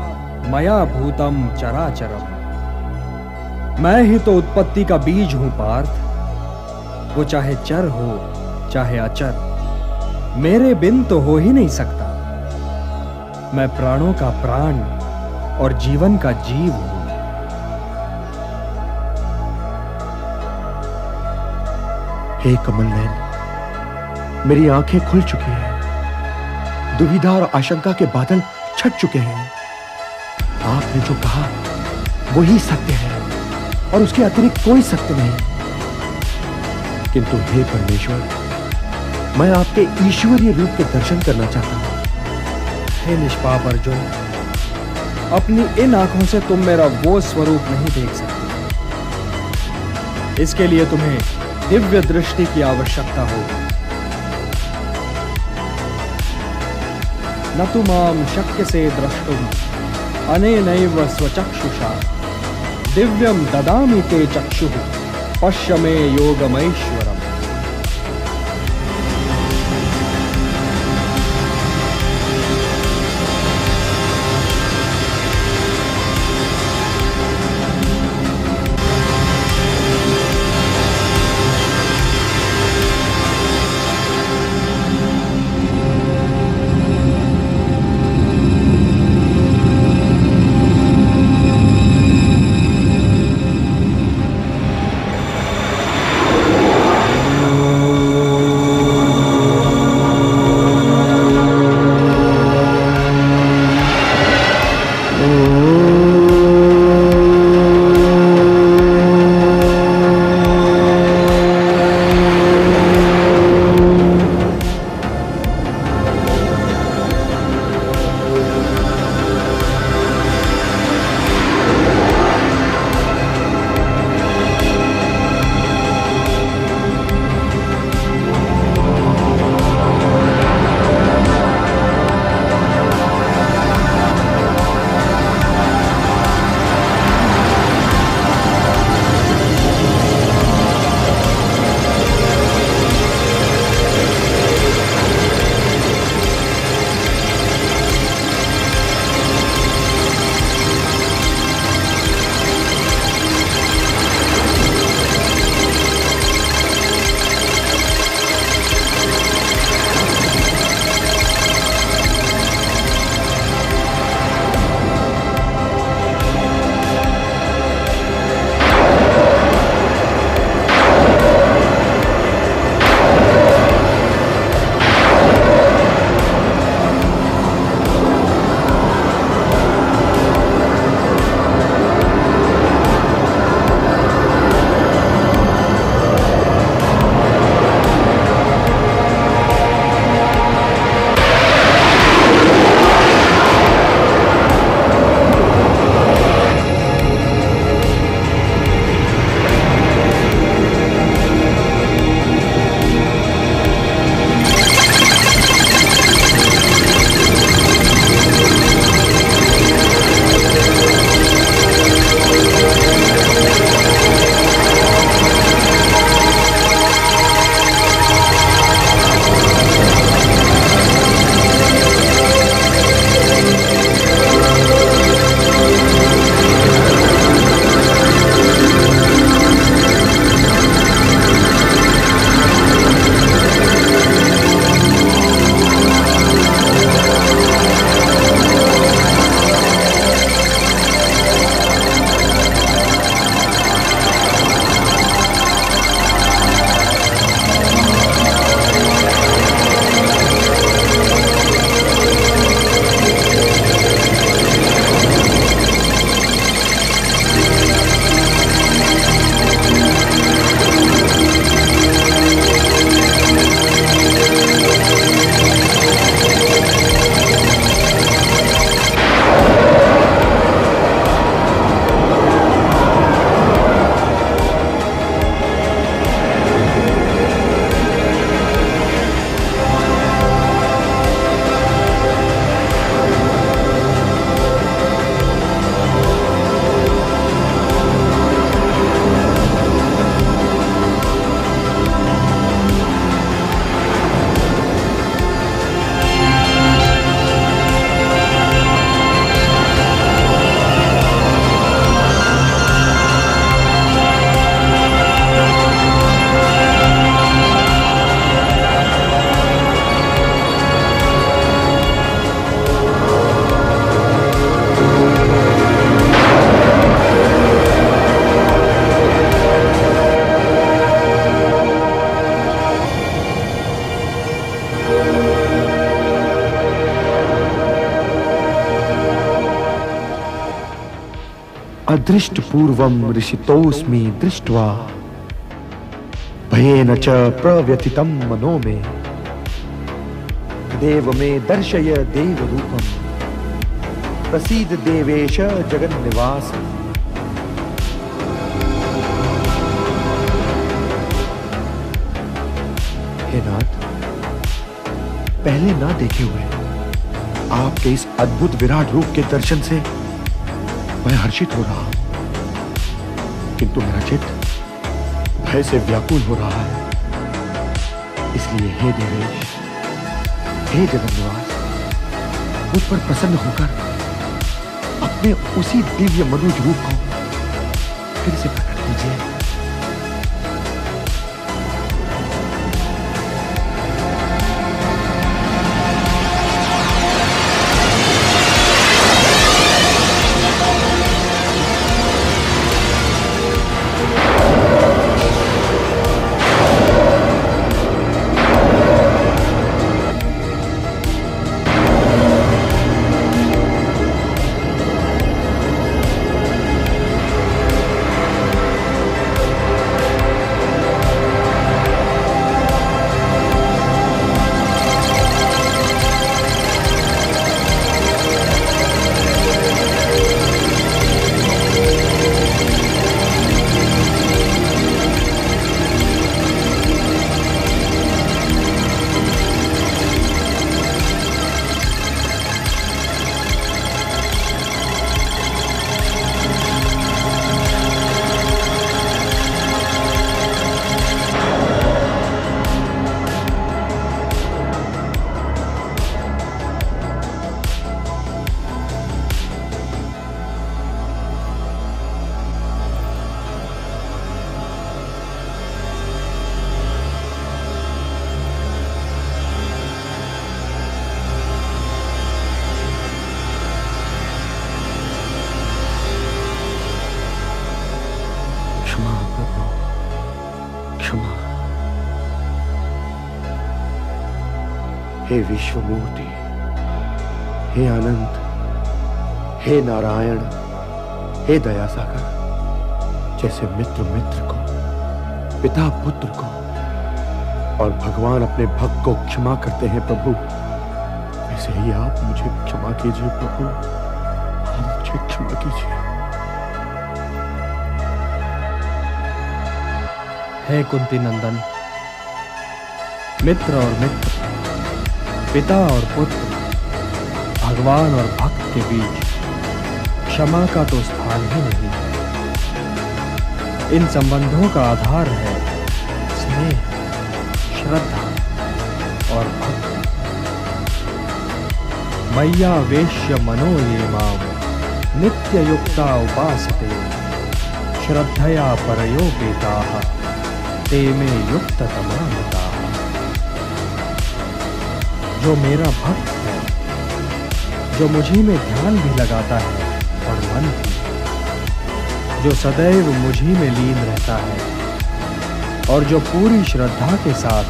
मया भूतम चराचरम। मैं ही तो उत्पत्ति का बीज हूं पार्थ, वो चाहे चर हो चाहे अचर, मेरे बिन तो हो ही नहीं सकता। मैं प्राणों का प्राण और जीवन का जीव हूं। हे कमल नयन, मेरी आंखें खुल चुकी हैं, दुविधा और आशंका के बादल छट चुके हैं। आपने जो कहा वही सत्य है और उसके अतिरिक्त कोई सत्य नहीं। किंतु हे परमेश्वर, मैं आपके ईश्वरीय रूप के दर्शन करना चाहता हूं। हे निष्पाप अर्जुन, अपनी इन आंखों से तुम मेरा वो स्वरूप नहीं देख सकते। इसके लिए तुम्हें दिव्य दृष्टि की आवश्यकता होगी। न तु माम शक्यसे द्रष्टुम अनेनैव स्वचक्षुषा, दिव्यम ददामि ते चक्षुः पश्य मे योगमैश्वरम्। दृष्ट पूर्वम ऋषितोस्मि दृष्ट्वा भयेन च प्रव्यथितं मनो मे देव मे दर्शय देव रूपम प्रसीद देवेश जगन्निवास। हे नाथ, पहले ना देखे हुए आपके इस अद्भुत विराट रूप के दर्शन से मैं हर्षित हो रहा हूं, किंतु मेरा चित्त भय से व्याकुल हो रहा है। इसलिए हे देवेश, हे जगन्निवास, मुझ पर प्रसन्न होकर अपने उसी दिव्य मनुज रूप को फिर से प्रकट कीजिए। हे विश्वमूर्ति, हे अनंत, हे नारायण, हे दया सागर, जैसे मित्र मित्र को, पिता पुत्र को और भगवान अपने भक्त को क्षमा करते हैं प्रभु, वैसे ही आप मुझे क्षमा कीजिए प्रभु, आप मुझे क्षमा कीजिए। हे कुंती नंदन, मित्र और मित्र, पिता और पुत्र, भगवान और भक्त के बीच क्षमा का तो स्थान ही नहीं है। इन संबंधों का आधार है स्नेह, श्रद्धा और भक्ति। मय्या वेश्य मनो ये माम नित्य युक्ता उपासते श्रद्धया परयो पेताः ते मे युक्त तमामता। जो मेरा भक्त है, जो मुझी में ध्यान भी लगाता है और मन भी, जो सदैव मुझी में लीन रहता है और जो पूरी श्रद्धा के साथ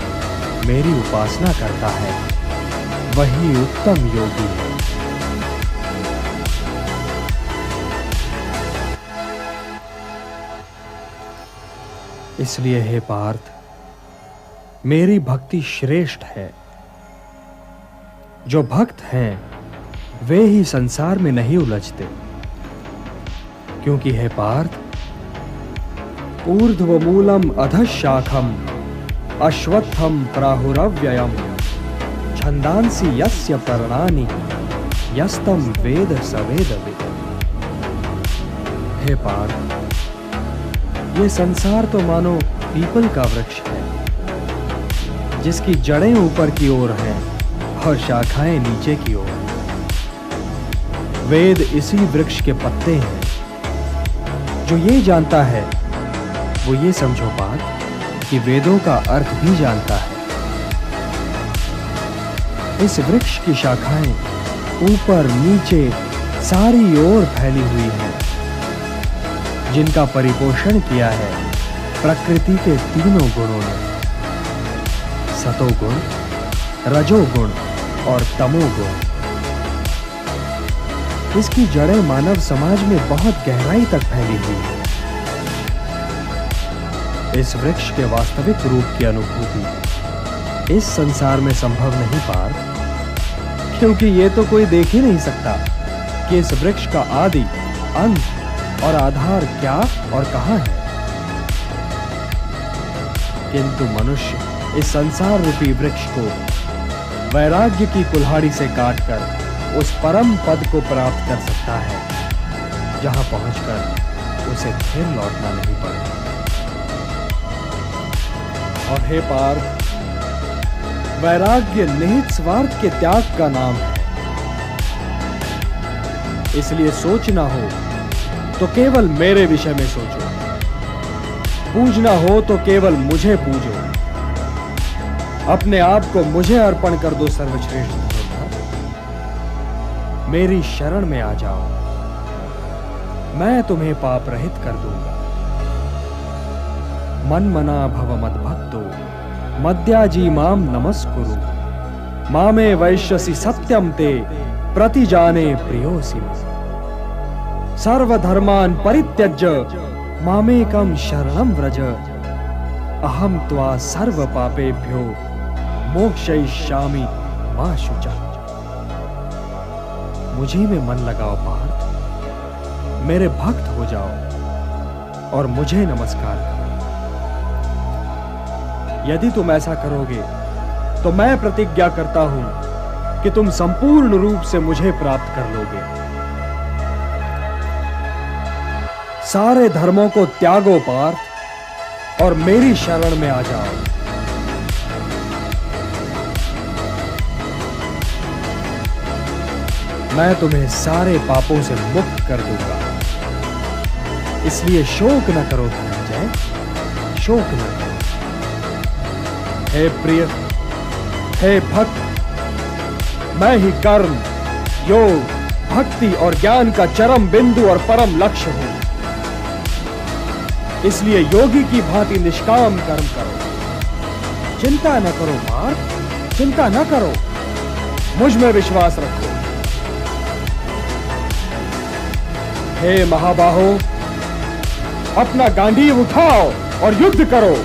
मेरी उपासना करता है, वही उत्तम योगी है। इसलिए हे पार्थ, मेरी भक्ति श्रेष्ठ है। जो भक्त हैं वे ही संसार में नहीं उलझते, क्योंकि हे पार्थ, ऊर्ध्वमूलम अधशाखम अश्वत्थम प्राहुरव्ययम छंदांसि यस्य पर्णानि यस्तम वेद सवेदवित्। हे पार्थ, ये संसार तो मानो पीपल का वृक्ष है, जिसकी जड़ें ऊपर की ओर हैं और शाखाएं नीचे की ओर। वेद इसी वृक्ष के पत्ते हैं। जो ये जानता है वो ये समझो बात कि वेदों का अर्थ भी जानता है। इस वृक्ष की शाखाएं ऊपर नीचे सारी ओर फैली हुई हैं, जिनका परिपोषण किया है प्रकृति के तीनों गुणों ने, सतोगुण, रजोगुण और तमोगुण। इसकी जड़ें मानव समाज में बहुत गहराई तक फैली हुई है। इस वृक्ष के वास्तविक रूप की अनुभूति इस संसार में संभव नहीं पार्थ, क्योंकि ये तो कोई देख ही नहीं सकता कि इस वृक्ष का आदि, अंत और आधार क्या और कहां है। किंतु मनुष्य इस संसार रूपी वृक्ष को वैराग्य की कुल्हाड़ी से काटकर उस परम पद को प्राप्त कर सकता है, जहां पहुंचकर उसे फिर लौटना नहीं पड़ता। और हे पार्थ, वैराग्य निहित स्वार्थ के त्याग का नाम है। इसलिए सोचना हो तो केवल मेरे विषय में सोचो, पूजना हो तो केवल मुझे पूजो, अपने आप को मुझे अर्पण कर दो सर्वश्रेष्ठ धनुर्धर। मेरी शरण में आ जाओ, मैं तुम्हें पाप रहित कर दूंगा। मन मना भव मद भक्तो मद्याजी माम नमस्कुरु, मामे वैश्यसि सत्यम ते प्रतिजाने प्रियोसि। सर्वधर्मान् परित्यज्य मामेकं शरणं व्रज, अहम त्वा सर्व पापेभ्यो मोक्षयिष्यामि मा शुचः। मुझे में मन लगाओ पार्थ, मेरे भक्त हो जाओ और मुझे नमस्कार करो। यदि तुम ऐसा करोगे तो मैं प्रतिज्ञा करता हूं कि तुम संपूर्ण रूप से मुझे प्राप्त कर लोगे। सारे धर्मों को त्यागो पार्थ और मेरी शरण में आ जाओ। मैं तुम्हें सारे पापों से मुक्त कर दूंगा। इसलिए शोक न करो धनंजय, शोक न करो। हे प्रिय, हे भक्त, मैं ही कर्म, योग, भक्ति और ज्ञान का चरम बिंदु और परम लक्ष्य हूं। इसलिए योगी की भांति निष्काम कर्म करो। चिंता न करो पार्थ, चिंता न करो, मुझ में विश्वास रखो। हे महाबाहो, अपना गांडीव उठाओ और युद्ध करो।